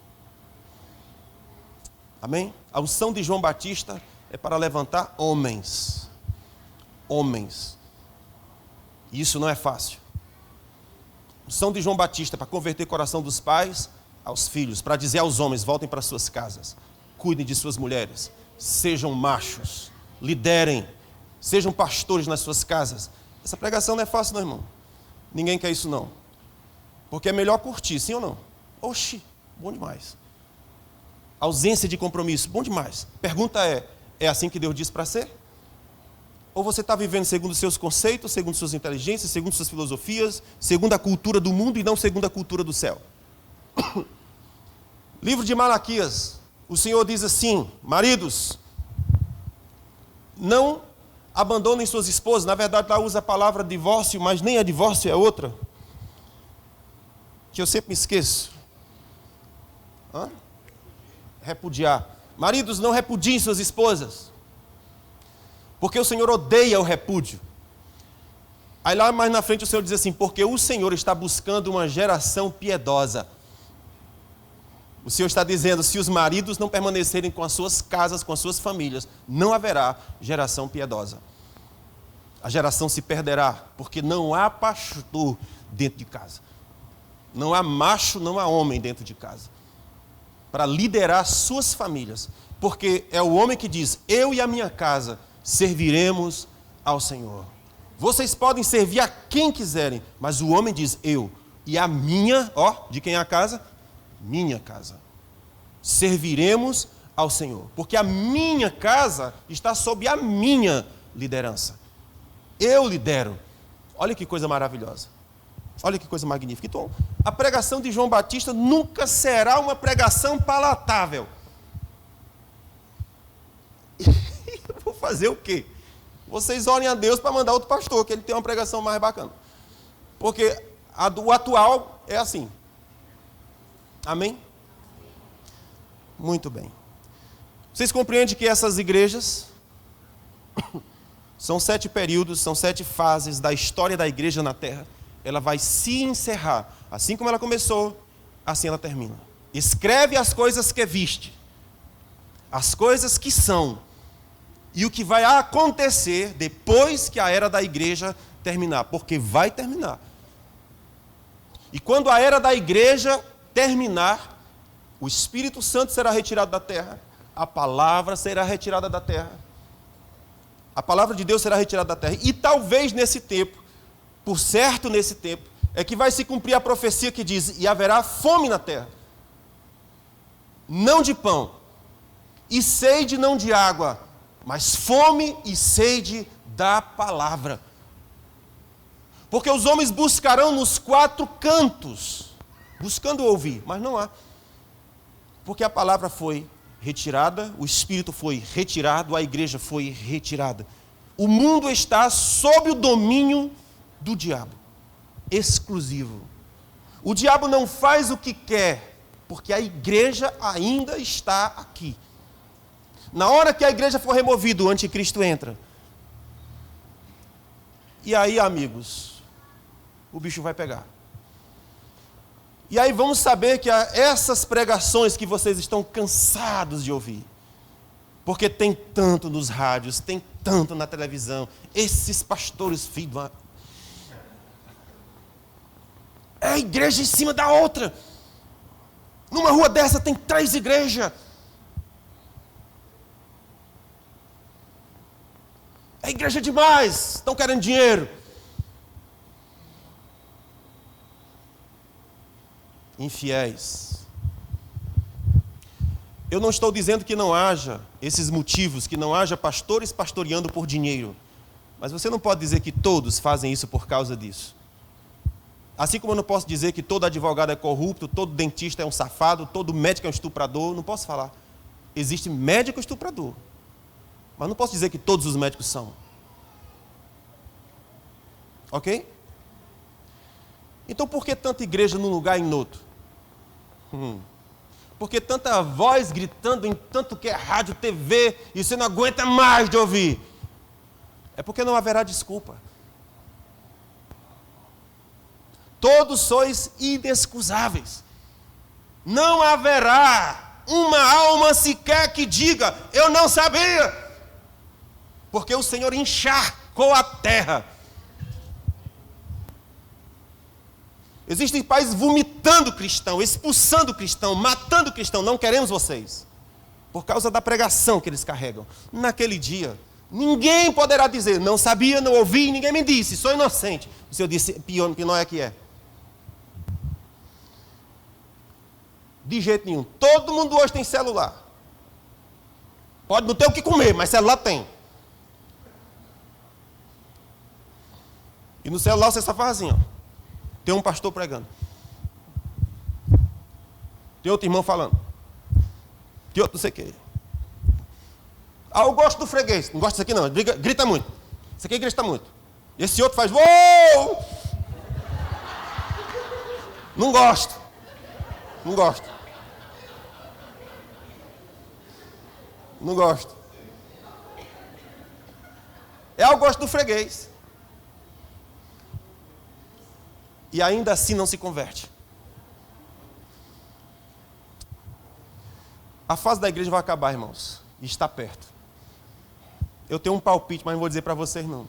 Amém? A unção de João Batista é para levantar homens. Homens. E isso não é fácil. A unção de João Batista é para converter o coração dos pais aos filhos, para dizer aos homens, voltem para suas casas, cuidem de suas mulheres, sejam machos, liderem, sejam pastores nas suas casas. Essa pregação não é fácil não, irmão. Ninguém quer isso não. Porque é melhor curtir, sim ou não? Oxi, bom demais. Ausência de compromisso, bom demais. Pergunta é assim que Deus diz para ser? Ou você está vivendo segundo seus conceitos, segundo suas inteligências, segundo suas filosofias, segundo a cultura do mundo e não segundo a cultura do céu? Livro de Malaquias, o Senhor diz assim: maridos, não abandonem suas esposas. Na verdade, lá usa a palavra divórcio, mas nem é divórcio, é outra, que eu sempre me esqueço. Repudiar. Maridos, não repudiem suas esposas, porque o Senhor odeia o repúdio. Aí lá mais na frente o Senhor diz assim: porque o Senhor está buscando uma geração piedosa. O Senhor está dizendo, se os maridos não permanecerem com as suas casas, com as suas famílias, não haverá geração piedosa. A geração se perderá, porque não há pastor dentro de casa. Não há macho, não há homem dentro de casa, para liderar suas famílias. Porque é o homem que diz, eu e a minha casa serviremos ao Senhor. Vocês podem servir a quem quiserem, mas o homem diz, eu e a minha, de quem é a casa? Minha casa. Serviremos ao Senhor. Porque a minha casa está sob a minha liderança. Eu lidero. Olha que coisa maravilhosa. Olha que coisa magnífica. Então, a pregação de João Batista nunca será uma pregação palatável. Vou fazer o quê? Vocês orem a Deus para mandar outro pastor, que ele tem uma pregação mais bacana. Porque o atual é assim. Amém? Muito bem. Vocês compreendem que essas igrejas são 7 períodos, são 7 fases da história da igreja na terra. Ela vai se encerrar. Assim como ela começou, assim ela termina. Escreve as coisas que viste, as coisas que são, e o que vai acontecer depois que a era da igreja terminar, porque vai terminar. E quando a era da igreja terminar, o Espírito Santo será retirado da terra, a palavra será retirada da terra, a palavra de Deus será retirada da terra, e talvez nesse tempo, por certo nesse tempo, é que vai se cumprir a profecia que diz, e haverá fome na terra, não de pão, e sede não de água, mas fome e sede da palavra. Porque os homens buscarão nos 4 cantos, buscando ouvir, mas não há. Porque a palavra foi retirada, o Espírito foi retirado, a igreja foi retirada. O mundo está sob o domínio do diabo, exclusivo. O diabo não faz o que quer, porque a igreja ainda está aqui. Na hora que a igreja for removida, o anticristo entra. E aí, amigos, o bicho vai pegar. E aí vamos saber que essas pregações que vocês estão cansados de ouvir, porque tem tanto nos rádios, tem tanto na televisão, esses pastores filhos, é a igreja em cima da outra. Numa rua dessa tem 3 igrejas. É igreja demais, estão querendo dinheiro. infiéis. Eu não estou dizendo que não haja esses motivos, que não haja pastores pastoreando por dinheiro. Mas você não pode dizer que todos fazem isso por causa disso. Assim como eu não posso dizer que todo advogado é corrupto, todo dentista é um safado, todo médico é um estuprador, não posso falar. Existe médico estuprador. Mas não posso dizer que todos os médicos são. Ok? Então por que tanta igreja num lugar e em outro? Por que tanta voz gritando em tanto que é rádio, TV, e você não aguenta mais de ouvir? É porque não haverá desculpa. Todos sois inexcusáveis. Não haverá uma alma sequer que diga, eu não sabia. Porque o Senhor encharcou a terra. Existem países vomitando cristão, expulsando cristão, matando cristão. Não queremos vocês. Por causa da pregação que eles carregam. Naquele dia, ninguém poderá dizer, não sabia, não ouvi, ninguém me disse, sou inocente. O Senhor disse, pior é que é. De jeito nenhum. Todo mundo hoje tem celular. Pode não ter o que comer, mas celular tem. E no celular você só faz assim, ó. Tem um pastor pregando. Tem outro irmão falando. Tem outro não sei o quê. Ah, eu gosto do freguês. Não gosto disso aqui não. Grita muito. Esse aqui grita muito. Esse outro faz uou! Não gosto. Não gosto. Não gosto. Eu gosto do freguês. E ainda assim não se converte. A fase da igreja vai acabar, irmãos. E está perto. Eu tenho um palpite, mas não vou dizer para vocês não.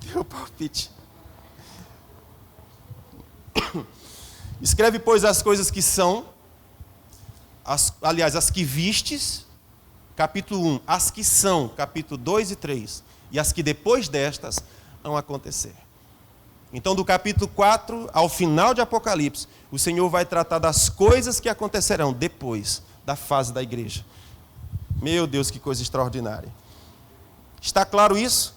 Tenho um palpite. Escreve, pois, as coisas que são, as que vistes, capítulo 1, as que são, capítulo 2 e 3, e as que depois destas vão acontecer. Então, do capítulo 4 ao final de Apocalipse, o Senhor vai tratar das coisas que acontecerão depois da fase da igreja. Meu Deus, que coisa extraordinária. Está claro isso?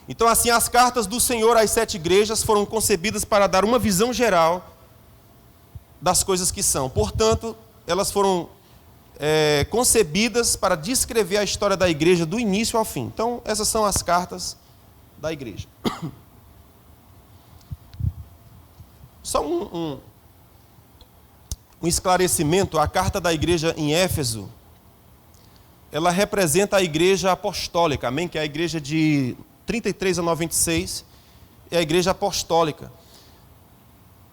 Então, assim, as cartas do Senhor às 7 igrejas foram concebidas para dar uma visão geral das coisas que são. Portanto, elas foram concebidas para descrever a história da igreja do início ao fim. Então, essas são as cartas da igreja. Só um esclarecimento, a carta da igreja em Éfeso, ela representa a igreja apostólica, amém? Que é a igreja de 33 a 96, é a igreja apostólica.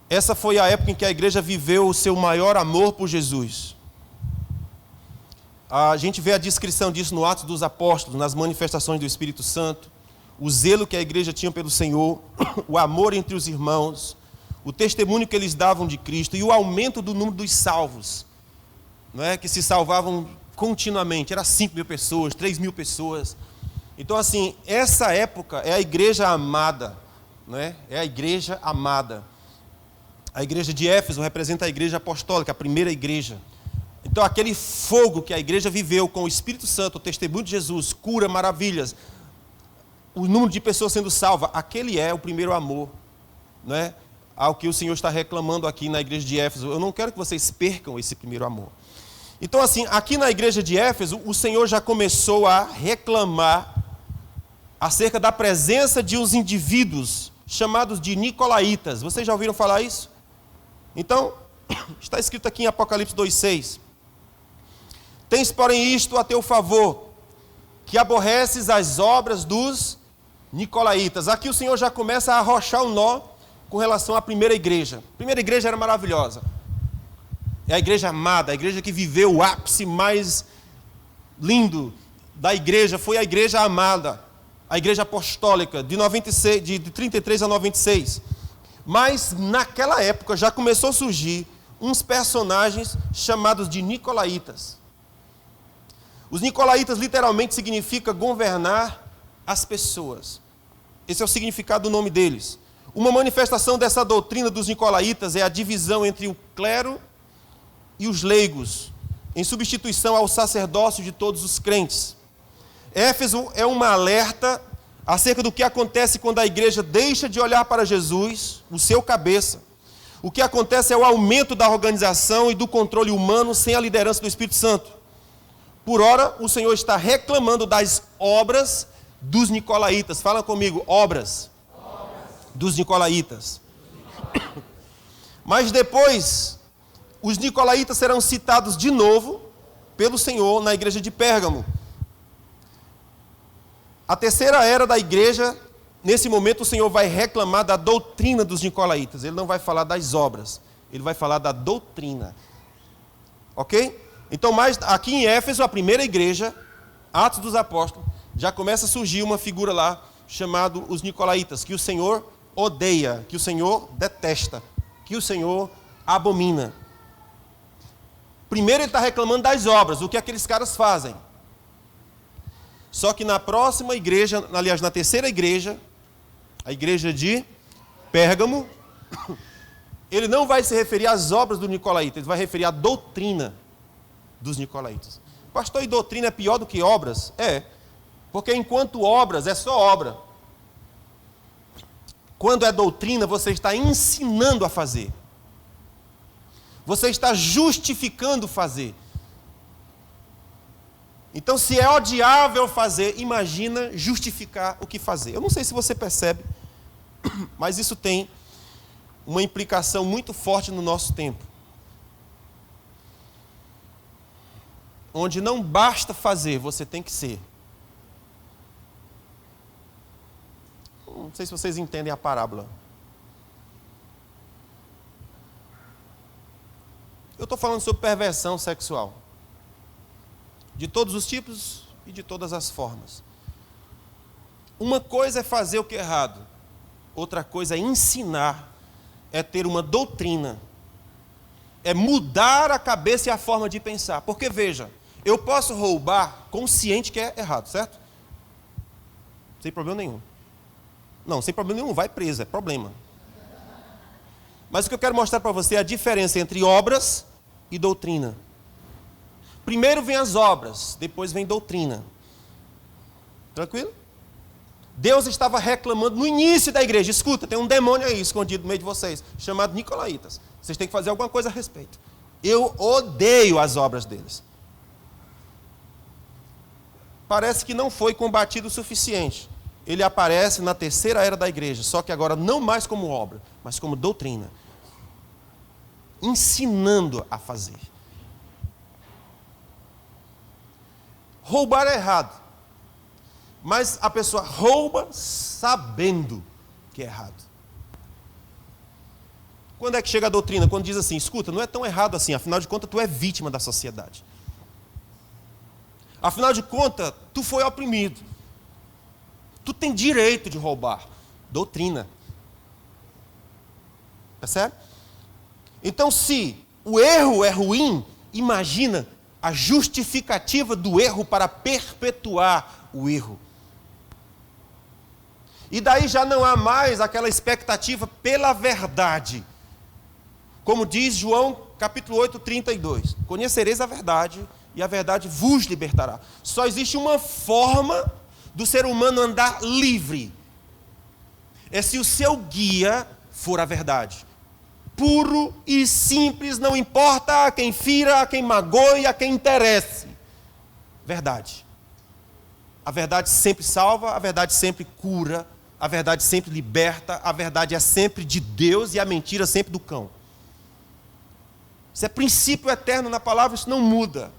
Essa foi a época em que a igreja viveu o seu maior amor por Jesus. A gente vê a descrição disso no Atos dos Apóstolos, nas manifestações do Espírito Santo, o zelo que a igreja tinha pelo Senhor, o amor entre os irmãos, o testemunho que eles davam de Cristo e o aumento do número dos salvos, não é? Que se salvavam continuamente. Era 5.000 pessoas, 3.000 pessoas. Então, assim, essa época é a igreja amada, não é? É a igreja amada. A igreja de Éfeso representa a igreja apostólica, a primeira igreja. Então, aquele fogo que a igreja viveu com o Espírito Santo, o testemunho de Jesus, cura, maravilhas, o número de pessoas sendo salvas, aquele é o primeiro amor, não é? Ao que o Senhor está reclamando aqui na igreja de Éfeso. Eu não quero que vocês percam esse primeiro amor. Então, assim, aqui na igreja de Éfeso, o Senhor já começou a reclamar acerca da presença de uns indivíduos chamados de nicolaítas. Vocês já ouviram falar isso? Então, está escrito aqui em Apocalipse 2,6. Tens, porém, isto a teu favor, que aborreces as obras dos nicolaítas. Aqui o Senhor já começa a arrochar o nó com relação à primeira igreja. A primeira igreja era maravilhosa. É a igreja amada, a igreja que viveu o ápice mais lindo da igreja, foi a igreja amada, a igreja apostólica, de 33 a 96. Mas naquela época já começou a surgir uns personagens chamados de nicolaítas. Os nicolaítas literalmente significa governar as pessoas. Esse é o significado do nome deles. Uma manifestação dessa doutrina dos nicolaítas é a divisão entre o clero e os leigos, em substituição ao sacerdócio de todos os crentes. Éfeso é uma alerta acerca do que acontece quando a igreja deixa de olhar para Jesus, o seu cabeça. O que acontece é o aumento da organização e do controle humano sem a liderança do Espírito Santo. Por ora, o Senhor está reclamando das obras dos nicolaítas. Fala comigo, obras dos nicolaítas. Mas depois, os nicolaítas serão citados de novo pelo Senhor na igreja de Pérgamo. A terceira era da igreja, nesse momento o Senhor vai reclamar da doutrina dos nicolaítas. Ele não vai falar das obras, ele vai falar da doutrina. Ok? Então, mais aqui em Éfeso, a primeira igreja, Atos dos Apóstolos, já começa a surgir uma figura lá, chamada os nicolaítas, que o Senhor odeia, que o Senhor detesta, que o Senhor abomina. Primeiro ele está reclamando das obras, o que aqueles caras fazem. Só que na próxima igreja, aliás, na terceira igreja, a igreja de Pérgamo, ele não vai se referir às obras do nicolaíta, ele vai referir à doutrina dos nicolaítas. Pastor, e doutrina é pior do que obras? É, porque enquanto obras é só obra. Quando é doutrina, você está ensinando a fazer. Você está justificando fazer. Então, se é odiável fazer, imagina justificar o que fazer. Eu não sei se você percebe, mas isso tem uma implicação muito forte no nosso tempo. Onde não basta fazer, você tem que ser. Não sei se vocês entendem a parábola. Eu estou falando sobre perversão sexual. De todos os tipos e de todas as formas. Uma coisa é fazer o que é errado. Outra coisa é ensinar. É ter uma doutrina. É mudar a cabeça e a forma de pensar. Porque veja, eu posso roubar consciente que é errado, certo? Sem problema nenhum. Não, sem problema nenhum, vai preso, é problema. Mas o que eu quero mostrar para você é a diferença entre obras e doutrina. Primeiro vem as obras, depois vem doutrina. Tranquilo? Deus estava reclamando no início da igreja. Escuta, tem um demônio aí escondido no meio de vocês, chamado nicolaítas. Vocês têm que fazer alguma coisa a respeito. Eu odeio as obras deles. Parece que não foi combatido o suficiente. Ele aparece na terceira era da igreja, só que agora não mais como obra, mas como doutrina. Ensinando a fazer. Roubar é errado. Mas a pessoa rouba sabendo que é errado. Quando é que chega a doutrina? Quando diz assim, escuta, não é tão errado assim, afinal de contas tu é vítima da sociedade. Afinal de contas, tu foi oprimido. Tu tem direito de roubar. Doutrina. Percebe? Então, se o erro é ruim, imagina a justificativa do erro para perpetuar o erro. E daí já não há mais aquela expectativa pela verdade. Como diz João capítulo 8, 32. Conhecereis a verdade e a verdade vos libertará. Só existe uma forma do ser humano andar livre. É se o seu guia for a verdade. Puro e simples, não importa a quem fira, a quem magoe, a quem interesse. Verdade. A verdade sempre salva, a verdade sempre cura, a verdade sempre liberta, a verdade é sempre de Deus e a mentira sempre do cão. Isso é princípio eterno na palavra, isso não muda.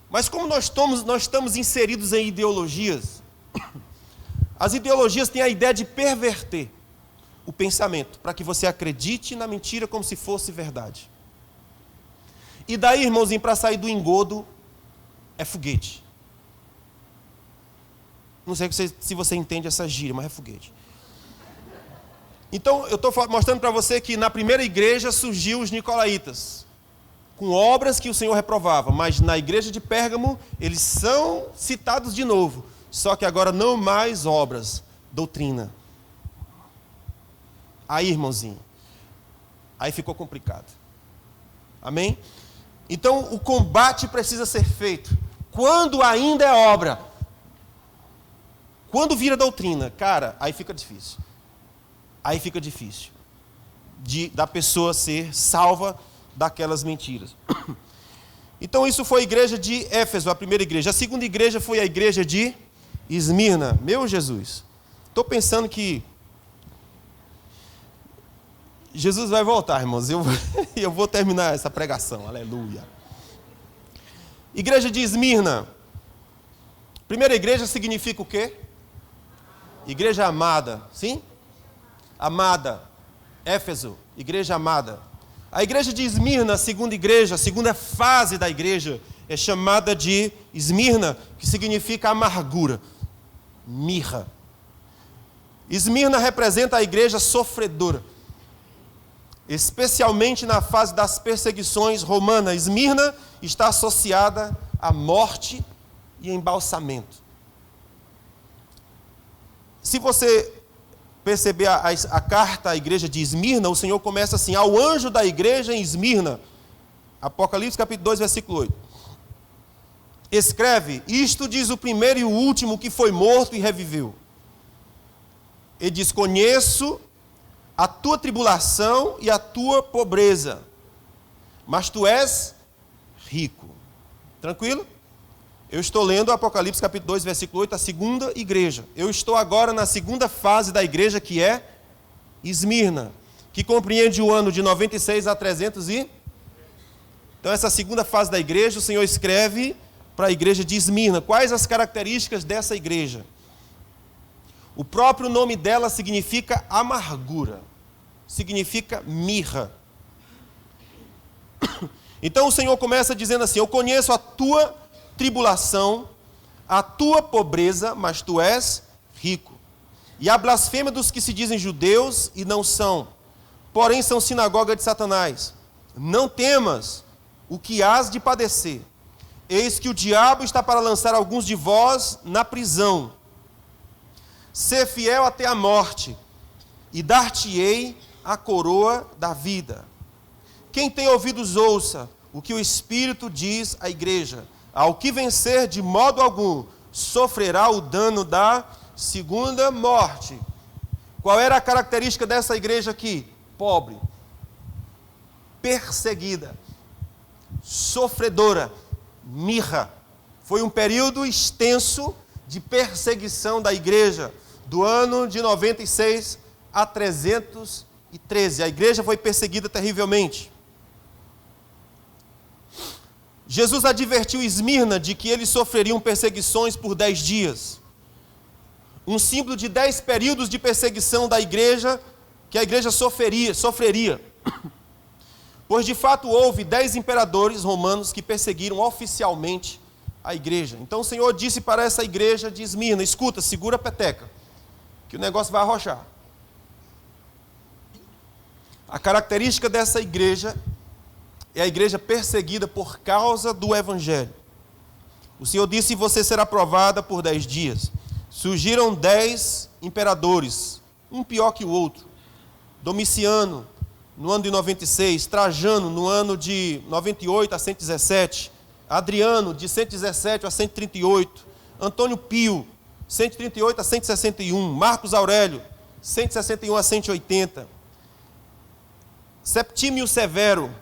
Mas como nós estamos inseridos em ideologias, as ideologias têm a ideia de perverter o pensamento, para que você acredite na mentira como se fosse verdade. E daí, irmãozinho, para sair do engodo, é foguete. Não sei se você entende essa gíria, mas é foguete. Então, eu estou mostrando para você que na primeira igreja surgiu os nicolaítas, com obras que o Senhor reprovava, mas na igreja de Pérgamo, eles são citados de novo, só que agora não mais obras, doutrina. Aí, irmãozinho, aí ficou complicado. Amém? Então, o combate precisa ser feito quando ainda é obra. Quando vira doutrina, cara, aí fica difícil. Aí fica difícil da pessoa ser salva daquelas mentiras. Então, isso foi a igreja de Éfeso, a primeira igreja. A segunda igreja foi a igreja de Esmirna. Meu Jesus, estou pensando que Jesus vai voltar, irmãos. Eu vou terminar essa pregação. Aleluia. Igreja de Esmirna. Primeira igreja significa o quê? Igreja amada. Sim? Amada. Éfeso. Igreja amada. A igreja de Esmirna, a segunda fase da igreja, é chamada de Esmirna, que significa amargura. Mirra. Esmirna representa a igreja sofredora. Especialmente na fase das perseguições romanas. Esmirna está associada à morte e embalsamento. Se você perceber a carta à igreja de Esmirna, o Senhor começa assim: ao anjo da igreja em Esmirna, Apocalipse capítulo 2, versículo 8. Escreve: isto diz o primeiro e o último que foi morto e reviveu. Ele diz: conheço a tua tribulação e a tua pobreza, mas tu és rico. Tranquilo? Eu estou lendo Apocalipse capítulo 2, versículo 8, a segunda igreja. Eu estou agora na segunda fase da igreja, que é Esmirna, que compreende o ano de 96 a 300 e... Então, essa segunda fase da igreja, o Senhor escreve para a igreja de Esmirna. Quais as características dessa igreja? O próprio nome dela significa amargura, significa mirra. Então o Senhor começa dizendo assim: eu conheço a tua tribulação, a tua pobreza, mas tu és rico. E a blasfêmia dos que se dizem judeus e não são, porém são sinagoga de Satanás. Não temas o que hás de padecer. Eis que o diabo está para lançar alguns de vós na prisão. Ser fiel até a morte, e dar-te-ei a coroa da vida. Quem tem ouvidos, ouça o que o Espírito diz à igreja. Ao que vencer, de modo algum, sofrerá o dano da segunda morte. Qual era a característica dessa igreja aqui? Pobre, perseguida, sofredora, mirra. Foi um período extenso de perseguição da igreja, do ano de 96 a 313. A igreja foi perseguida terrivelmente. Jesus advertiu Esmirna de que eles sofreriam perseguições por 10 dias. Um símbolo de 10 períodos de perseguição da igreja, que a igreja sofreria. Pois de fato houve 10 imperadores romanos que perseguiram oficialmente a igreja. Então o Senhor disse para essa igreja de Esmirna: escuta, segura a peteca, que o negócio vai arrochar. A característica dessa igreja é a igreja perseguida por causa do Evangelho. O Senhor disse: você será provada por 10 dias. Surgiram 10 imperadores, um pior que o outro. Domiciano, no ano de 96. Trajano, no ano de 98 a 117. Adriano, de 117 a 138. Antônio Pio, 138 a 161. Marcos Aurélio, 161 a 180. Septímio Severo,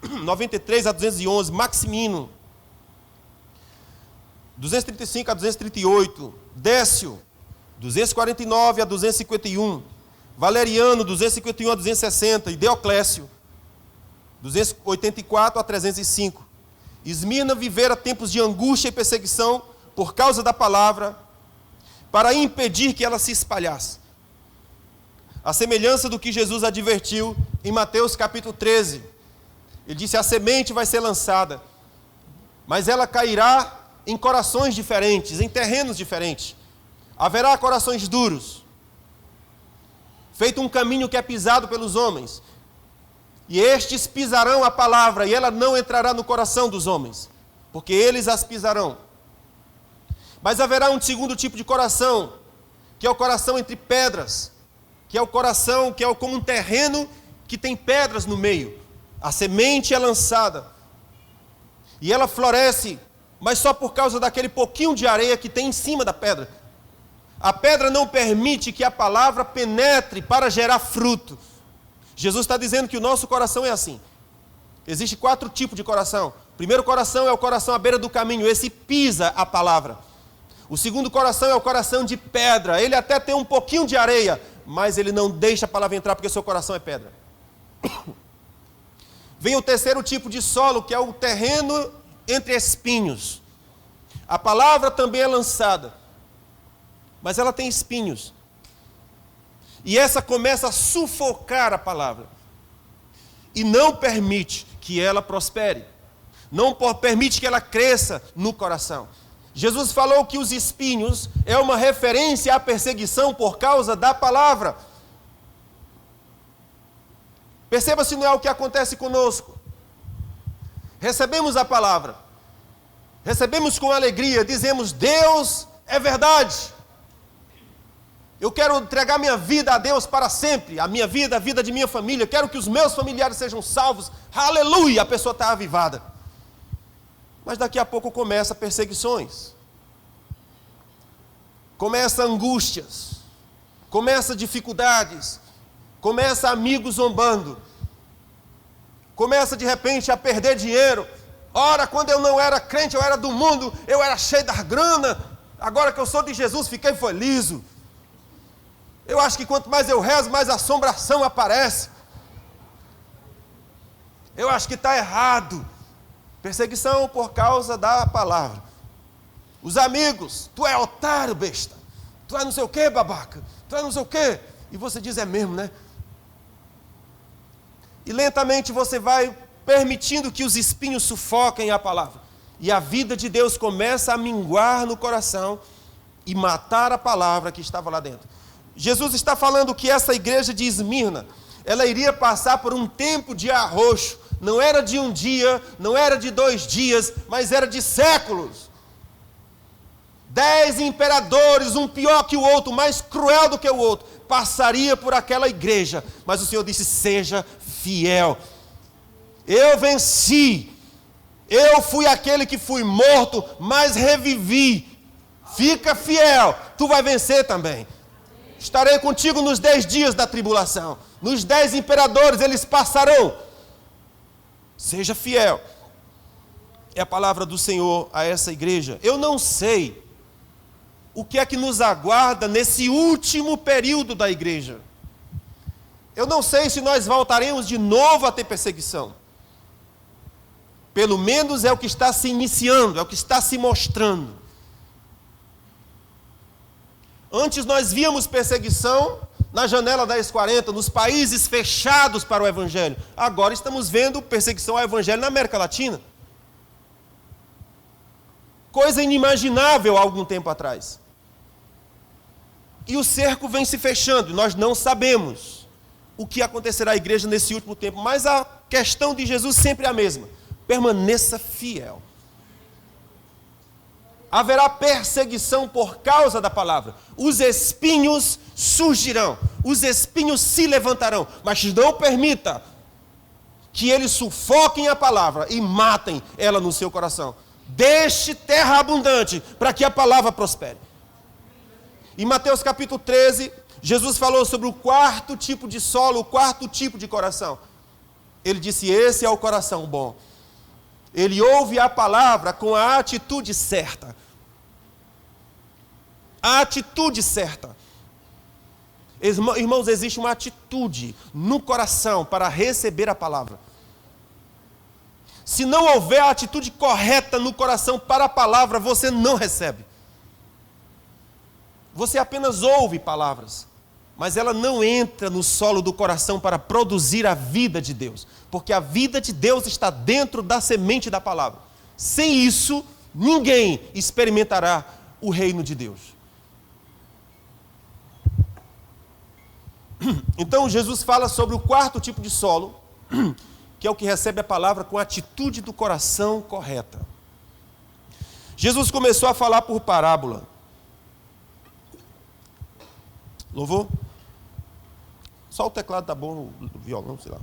93 a 211. Maximino, 235 a 238. Décio, 249 a 251. Valeriano, 251 a 260. E Deoclésio, 284 a 305. Esmirna vivera tempos de angústia e perseguição por causa da palavra, para impedir que ela se espalhasse. A semelhança do que Jesus advertiu em Mateus capítulo 13. Ele disse: a semente vai ser lançada, mas ela cairá em corações diferentes, em terrenos diferentes. Haverá corações duros, feito um caminho que é pisado pelos homens, e estes pisarão a palavra, e ela não entrará no coração dos homens, porque eles as pisarão. Mas haverá um segundo tipo de coração, que é o coração entre pedras, que é o coração que é como um terreno que tem pedras no meio. A semente é lançada e ela floresce, mas só por causa daquele pouquinho de areia que tem em cima da pedra. A pedra não permite que a palavra penetre para gerar fruto. Jesus está dizendo que o nosso coração é assim. Existem 4 tipos de coração. O primeiro coração é o coração à beira do caminho, esse pisa a palavra. O segundo coração é o coração de pedra, ele até tem um pouquinho de areia, mas ele não deixa a palavra entrar porque seu coração é pedra. Vem o terceiro tipo de solo, que é o terreno entre espinhos. A palavra também é lançada, mas ela tem espinhos. E essa começa a sufocar a palavra. E não permite que ela prospere. Não permite que ela cresça no coração. Jesus falou que os espinhos é uma referência à perseguição por causa da palavra. Perceba se não é o que acontece conosco. Recebemos a palavra. Recebemos com alegria, dizemos: Deus é verdade. Eu quero entregar minha vida a Deus para sempre, a minha vida, a vida de minha família. Quero que os meus familiares sejam salvos. Aleluia! A pessoa está avivada. Mas daqui a pouco começa perseguições. Começa angústias. Começa dificuldades. Começa amigos zombando. Começa de repente a perder dinheiro. Ora, quando eu não era crente, eu era do mundo, eu era cheio da grana. Agora que eu sou de Jesus, fiquei foi liso. Eu acho que quanto mais eu rezo, mais assombração aparece. Eu acho que está errado. Perseguição por causa da palavra. Os amigos: tu é otário, besta. Tu é não sei o que, babaca. Tu é não sei o que. E você diz: é mesmo, né? E lentamente você vai permitindo que os espinhos sufoquem a palavra. E a vida de Deus começa a minguar no coração e matar a palavra que estava lá dentro. Jesus está falando que essa igreja de Esmirna, ela iria passar por um tempo de arroxo. Não era de um dia, não era de 2 dias, mas era de séculos. 10 imperadores, um pior que o outro, mais cruel do que o outro, passaria por aquela igreja. Mas o Senhor disse: seja fiel. Eu venci. Eu fui aquele que fui morto, mas revivi. Fica fiel. Tu vai vencer também. Estarei contigo nos 10 dias da tribulação. Nos 10 imperadores, eles passarão. Seja fiel. É a palavra do Senhor a essa igreja. Eu não sei o que é que nos aguarda nesse último período da igreja. Eu não sei se nós voltaremos de novo a ter perseguição. Pelo menos é o que está se iniciando, é o que está se mostrando. Antes nós víamos perseguição na janela 1040, nos países fechados para o Evangelho. Agora estamos vendo perseguição ao Evangelho na América Latina. Coisa inimaginável há algum tempo atrás. E o cerco vem se fechando. Nós não sabemos o que acontecerá à igreja nesse último tempo. Mas a questão de Jesus sempre é a mesma. Permaneça fiel. Haverá perseguição por causa da palavra. Os espinhos surgirão. Os espinhos se levantarão. Mas não permita que eles sufoquem a palavra e matem ela no seu coração. Deixe terra abundante para que a palavra prospere. Em Mateus capítulo 13, Jesus falou sobre o 4º tipo de solo, o 4º tipo de coração. Ele disse: esse é o coração bom. Ele ouve a palavra com a atitude certa. A atitude certa. Irmãos, existe uma atitude no coração para receber a palavra. Se não houver a atitude correta no coração para a palavra, você não recebe. Você apenas ouve palavras, mas ela não entra no solo do coração para produzir a vida de Deus. Porque a vida de Deus está dentro da semente da palavra. Sem isso, ninguém experimentará o reino de Deus. Então Jesus fala sobre o 4º tipo de solo, que é o que recebe a palavra com a atitude do coração correta. Jesus começou a falar por parábola. Louvor? Só o teclado tá bom, o violão, sei lá.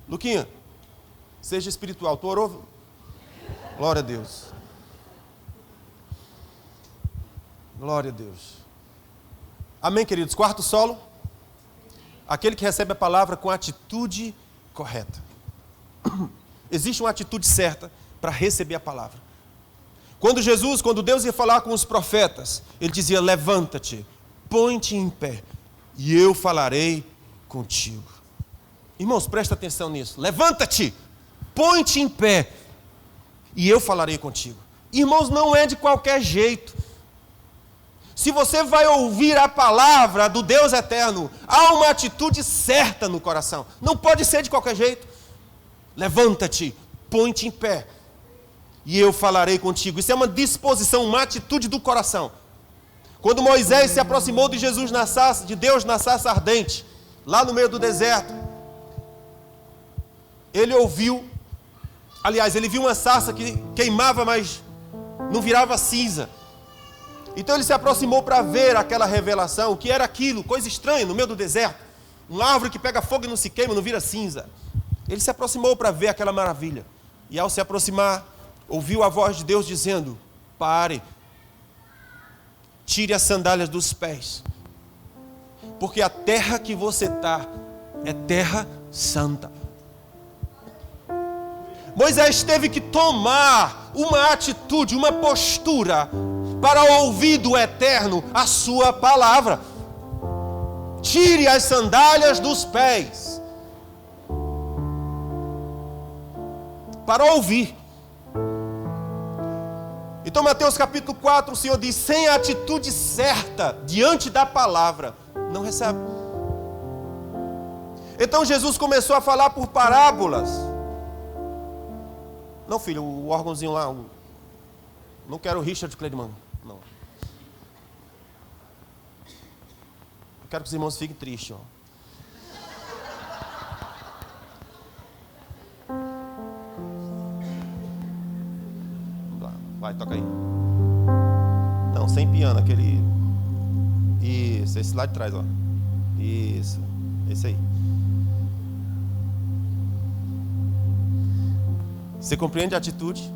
Luquinha, seja espiritual. Tu orou? Glória a Deus. Glória a Deus. Amém, queridos? Quarto solo. Aquele que recebe a palavra com a atitude correta. Existe uma atitude certa para receber a palavra. Quando Deus ia falar com os profetas, ele dizia: levanta-te, põe-te em pé, e eu falarei contigo. Irmãos, presta atenção nisso. Levanta-te, põe-te em pé, e eu falarei contigo. Irmãos, não é de qualquer jeito. Se você vai ouvir a palavra do Deus eterno, há uma atitude certa no coração. Não pode ser de qualquer jeito. Levanta-te, põe-te em pé, e eu falarei contigo. Isso é uma disposição, uma atitude do coração. Quando Moisés se aproximou de Deus na sarça ardente, lá no meio do deserto, ele viu uma sarça que queimava, mas não virava cinza. Então ele se aproximou para ver aquela revelação, o que era aquilo, coisa estranha no meio do deserto. Uma árvore que pega fogo e não se queima, não vira cinza. Ele se aproximou para ver aquela maravilha. E ao se aproximar, ouviu a voz de Deus dizendo: pare, tire as sandálias dos pés, porque a terra que você está é terra santa. Moisés teve que tomar uma atitude, uma postura, para ouvir do Eterno a sua palavra. Tire as sandálias dos pés, para ouvir. Então, Mateus capítulo 4, o Senhor diz: sem a atitude certa diante da palavra, não recebe. Então Jesus começou a falar por parábolas. Não, filho, o órgãozinho lá, não quero o Richard Cleidemann, não. Eu quero que os irmãos fiquem tristes, ó. Vai, toca aí. Não, sem piano, aquele... Isso, esse lá de trás, ó. Isso, esse aí. Você compreende a atitude?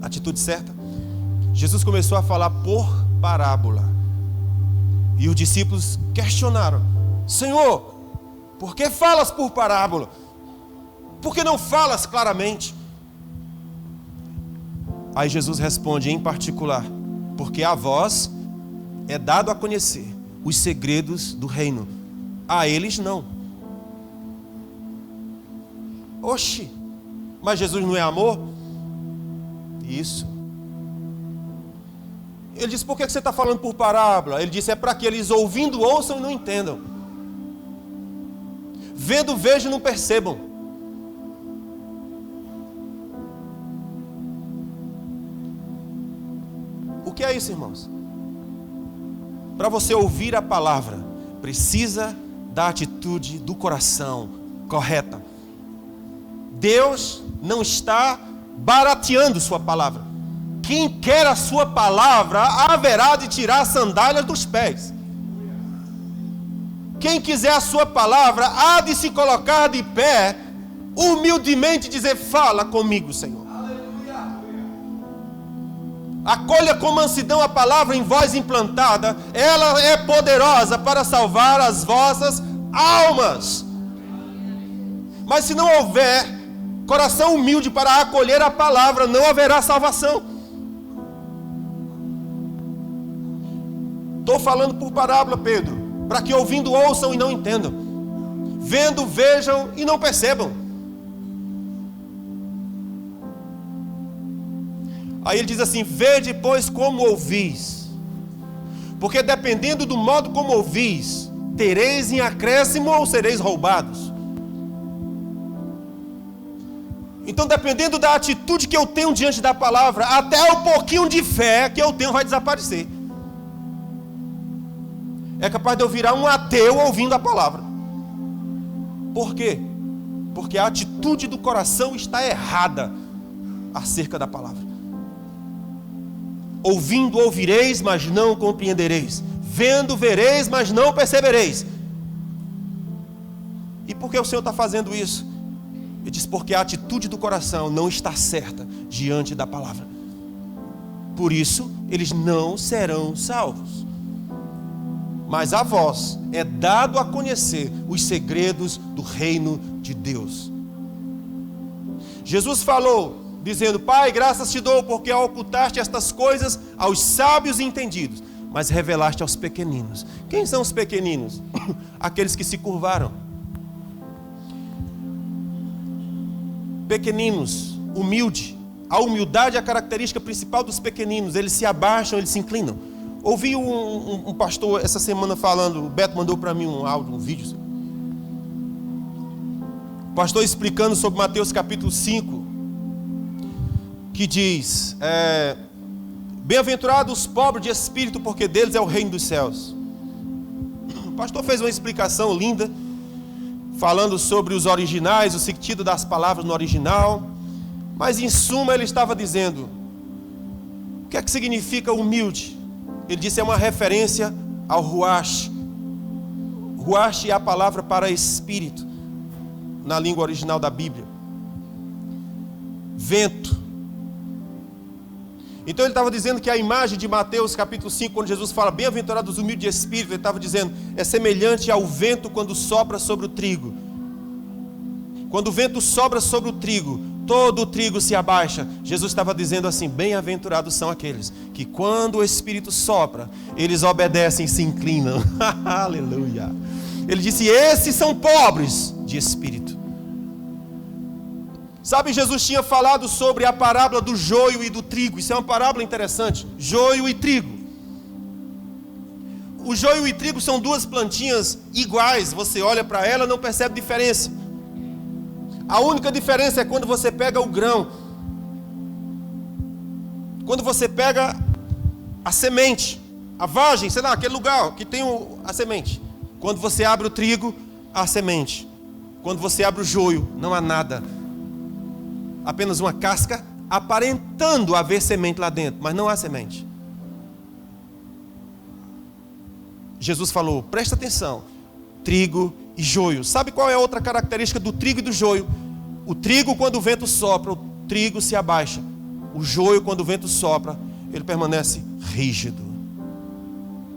A atitude certa? Jesus começou a falar por parábola. E os discípulos questionaram: Senhor, por que falas por parábola? Por que não falas claramente? Aí Jesus responde em particular: porque a vós é dado a conhecer os segredos do reino, a eles não. Oxi, mas Jesus não é amor? Isso. Ele disse: por que você está falando por parábola? Ele disse: é para que eles ouvindo ouçam e não entendam, vendo vejam e não percebam. O que é isso, irmãos? Para você ouvir a palavra, precisa da atitude do coração correta. Deus não está barateando sua palavra. Quem quer a sua palavra, haverá de tirar a sandália dos pés. Quem quiser a sua palavra, há de se colocar de pé, humildemente dizer: fala comigo, Senhor. Acolha com mansidão a palavra em voz implantada, ela é poderosa para salvar as vossas almas. Mas se não houver coração humilde para acolher a palavra, não haverá salvação. Estou falando por parábola, Pedro, para que ouvindo ouçam e não entendam, vendo vejam e não percebam. Aí ele diz assim: vede, pois, como ouvis, porque dependendo do modo como ouvis, tereis em acréscimo ou sereis roubados. Então, dependendo da atitude que eu tenho diante da palavra, até o pouquinho de fé que eu tenho vai desaparecer. É capaz de eu virar um ateu ouvindo a palavra. Por quê? Porque a atitude do coração está errada acerca da palavra. Ouvindo ouvireis, mas não compreendereis. Vendo, vereis, mas não percebereis. E por que o Senhor está fazendo isso? Ele diz, porque a atitude do coração não está certa diante da palavra. Por isso, eles não serão salvos. Mas a vós é dado a conhecer os segredos do reino de Deus. Jesus falou, dizendo, Pai, graças te dou, porque ocultaste estas coisas aos sábios e entendidos, mas revelaste aos pequeninos. Quem são os pequeninos? Aqueles que se curvaram. Pequeninos, humilde. A humildade é a característica principal dos pequeninos. Eles se abaixam, eles se inclinam. Ouvi um pastor essa semana falando, o Beto mandou para mim um áudio, um vídeo. O pastor explicando sobre Mateus capítulo 5, que diz, bem-aventurados os pobres de espírito, porque deles é o reino dos céus. O pastor fez uma explicação linda, falando sobre os originais, o sentido das palavras no original, mas em suma ele estava dizendo, o que é que significa humilde? Ele disse, é uma referência ao ruach. Ruach é a palavra para espírito, na língua original da Bíblia. Vento. Então ele estava dizendo que a imagem de Mateus capítulo 5, quando Jesus fala, bem-aventurados os humildes de espírito, ele estava dizendo, é semelhante ao vento quando sopra sobre o trigo. Quando o vento sopra sobre o trigo, todo o trigo se abaixa. Jesus estava dizendo assim, bem-aventurados são aqueles que quando o Espírito sopra, eles obedecem e se inclinam. Aleluia. Ele disse, esses são pobres de espírito. Sabe, Jesus tinha falado sobre a parábola do joio e do trigo. Isso é uma parábola interessante. Joio e trigo. O joio e trigo são duas plantinhas iguais. Você olha para ela e não percebe diferença. A única diferença é quando você pega o grão. Quando você pega a semente, a vagem, sei lá, aquele lugar que tem a semente. Quando você abre o trigo, há semente. Quando você abre o joio, não há nada. Apenas uma casca aparentando haver semente lá dentro, mas não há semente. Jesus falou, presta atenção, trigo e joio. Sabe qual é a outra característica do trigo e do joio? O trigo, quando o vento sopra, o trigo se abaixa. O joio, quando o vento sopra, ele permanece rígido.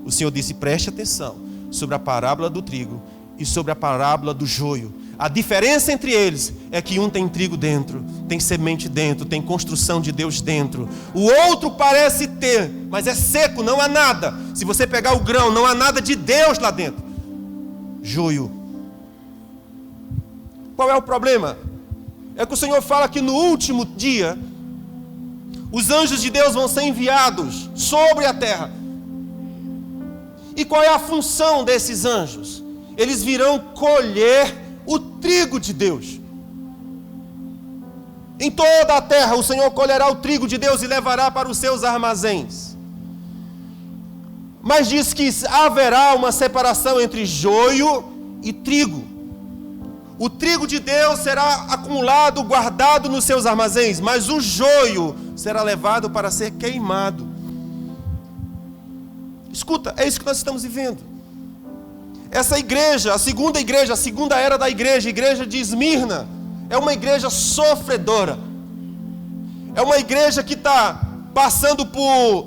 O Senhor disse, preste atenção sobre a parábola do trigo e sobre a parábola do joio. A diferença entre eles é que um tem trigo dentro, tem semente dentro, tem construção de Deus dentro. O outro parece ter, mas é seco, não há nada. Se você pegar o grão, não há nada de Deus lá dentro. Joio. Qual é o problema? É que o Senhor fala que no último dia, os anjos de Deus vão ser enviados sobre a terra. E qual é a função desses anjos? Eles virão colher o trigo de Deus. Em toda a terra o Senhor colherá o trigo de Deus e levará para os seus armazéns. Mas diz que haverá uma separação entre joio e trigo. O trigo de Deus será acumulado, guardado nos seus armazéns, mas o joio será levado para ser queimado. Escuta, é isso que nós estamos vivendo. Essa igreja, a segunda era da igreja, a igreja de Esmirna, é uma igreja sofredora. É uma igreja que está passando por,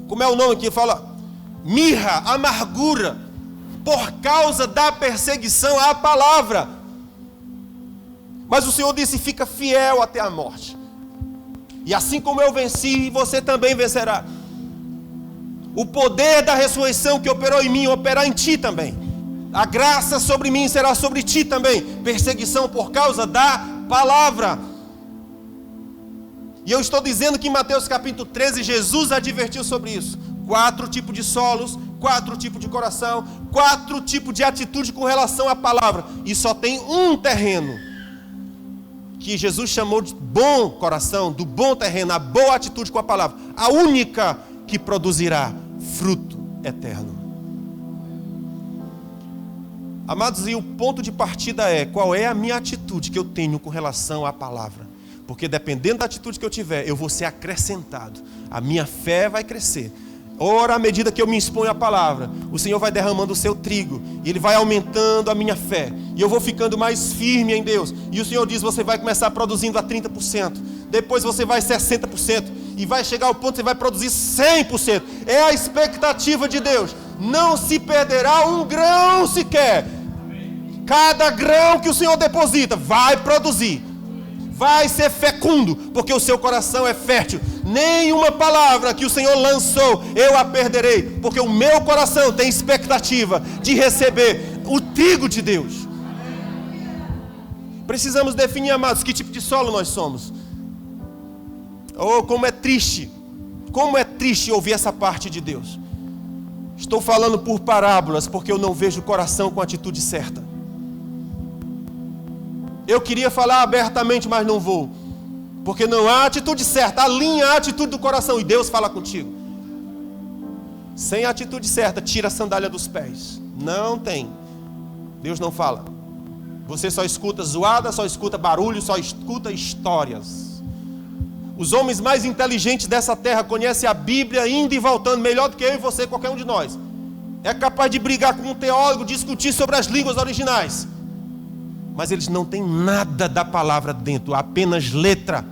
como é o nome que fala? Mirra, amargura, por causa da perseguição à palavra. Mas o Senhor disse, fica fiel até a morte. E assim como eu venci, você também vencerá. O poder da ressurreição que operou em mim, operará em ti também. A graça sobre mim será sobre ti também. Perseguição por causa da palavra. E eu estou dizendo que em Mateus capítulo 13, Jesus advertiu sobre isso. 4 tipos de solos, 4 tipos de coração, 4 tipos de atitude com relação à palavra. E só tem um terreno que Jesus chamou de bom coração, do bom terreno, a boa atitude com a palavra. A única que produzirá fruto eterno. Amados, e o ponto de partida é, qual é a minha atitude que eu tenho com relação à palavra? Porque dependendo da atitude que eu tiver, eu vou ser acrescentado. A minha fé vai crescer. Ora, à medida que eu me exponho à palavra, o Senhor vai derramando o seu trigo, e Ele vai aumentando a minha fé, e eu vou ficando mais firme em Deus. E o Senhor diz, você vai começar produzindo a 30%, depois você vai 60%, e vai chegar ao ponto que você vai produzir 100%. É a expectativa de Deus. Não se perderá um grão sequer. Cada grão que o Senhor deposita vai produzir, vai ser fecundo, porque o seu coração é fértil. Nenhuma palavra que o Senhor lançou eu a perderei, porque o meu coração tem expectativa de receber o trigo de Deus. Precisamos definir, amados, que tipo de solo nós somos. Oh, como é triste ouvir essa parte de Deus. Estou falando por parábolas, porque eu não vejo o coração com a atitude certa. Eu queria falar abertamente, mas não vou, porque não há atitude certa. Alinha a atitude do coração e Deus fala contigo. Sem a atitude certa, tira a sandália dos pés. Não tem. Deus não fala. Você só escuta zoada, só escuta barulho, só escuta histórias. Os homens mais inteligentes dessa terra conhecem a Bíblia indo e voltando melhor do que eu e você, qualquer um de nós. É capaz de brigar com um teólogo, discutir sobre as línguas originais, mas eles não têm nada da palavra dentro, apenas letra.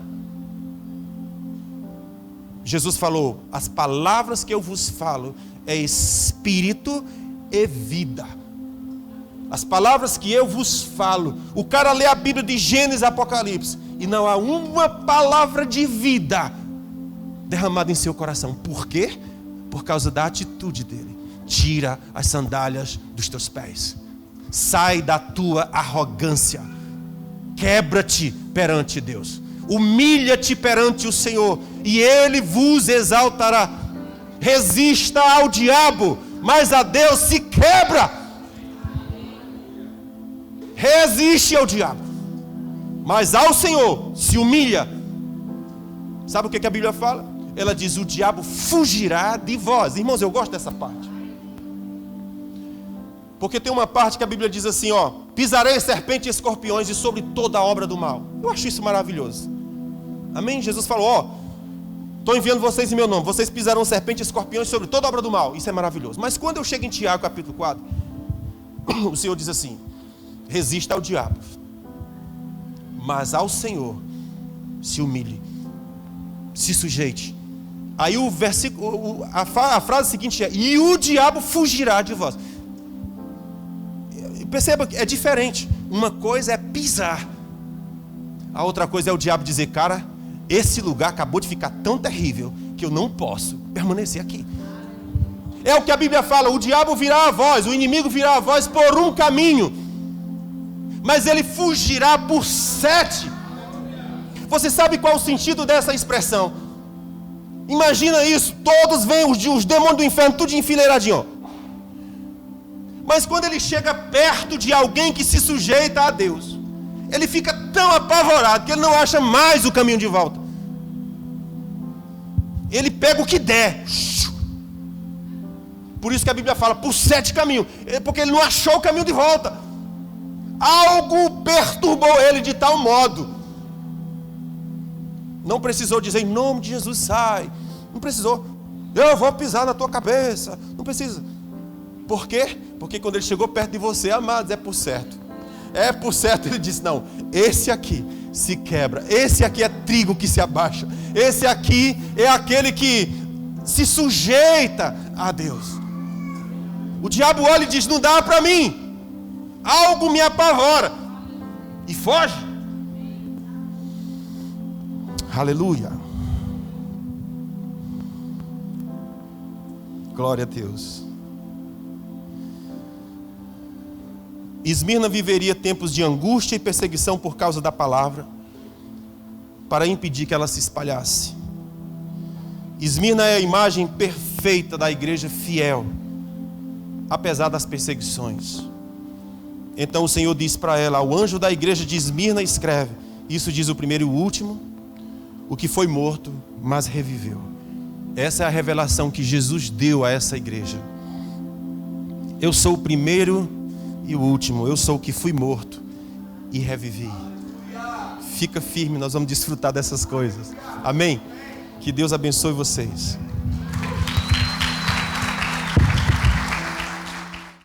Jesus falou, as palavras que eu vos falo é espírito e vida. As palavras que eu vos falo, o cara lê a Bíblia de Gênesis a Apocalipse e não há uma palavra de vida derramada em seu coração. Por quê? Por causa da atitude dele. Tira as sandálias dos teus pés. Sai da tua arrogância. Quebra-te perante Deus. Humilha-te perante o Senhor e Ele vos exaltará. Resista ao diabo, mas a Deus se quebra. Resiste ao diabo, mas ao Senhor se humilha. Sabe o que a Bíblia fala? Ela diz, o diabo fugirá de vós. Irmãos, eu gosto dessa parte, porque tem uma parte que a Bíblia diz assim, ó, pisarei serpentes e escorpiões e sobre toda a obra do mal. Eu acho isso maravilhoso. Amém? Jesus falou, ó, estou enviando vocês em meu nome, vocês pisarão serpentes e escorpiões sobre toda a obra do mal. Isso é maravilhoso. Mas quando eu chego em Tiago capítulo 4, o Senhor diz assim, resista ao diabo, mas ao Senhor se humilhe, se sujeite. Aí o versículo, a frase seguinte é, e o diabo fugirá de vós. Perceba que é diferente. Uma coisa é pisar, a outra coisa é o diabo dizer, cara, esse lugar acabou de ficar tão terrível que eu não posso permanecer aqui. É o que a Bíblia fala, o diabo virá a vós, o inimigo virá a vós por um caminho, mas ele fugirá por 7. Você sabe qual é o sentido dessa expressão? Imagina isso, todos vêm os demônios do inferno, tudo enfileiradinho. Mas quando ele chega perto de alguém que se sujeita a Deus, ele fica tão apavorado que ele não acha mais o caminho de volta. Ele pega o que der. Por isso que a Bíblia fala, por 7 caminhos, porque ele não achou o caminho de volta. Algo perturbou ele de tal modo. Não precisou dizer, em nome de Jesus, sai. Não precisou, eu vou pisar na tua cabeça. Não precisa. Por quê? Porque quando ele chegou perto de você, amados, é por certo. É por certo, ele disse, não, esse aqui se quebra. Esse aqui é trigo que se abaixa. Esse aqui é aquele que se sujeita a Deus. O diabo olha e diz, não dá para mim. Algo me apavora. E foge. Aleluia. Glória a Deus. Esmirna viveria tempos de angústia e perseguição por causa da palavra, para impedir que ela se espalhasse. Esmirna é a imagem perfeita da igreja fiel, apesar das perseguições. Então o Senhor diz para ela, ao anjo da igreja de Esmirna escreve, isso diz o primeiro e o último, o que foi morto, mas reviveu. Essa é a revelação que Jesus deu a essa igreja. Eu sou o primeiro e o último, eu sou o que fui morto e revivi. Fica firme, nós vamos desfrutar dessas coisas. Amém? Que Deus abençoe vocês.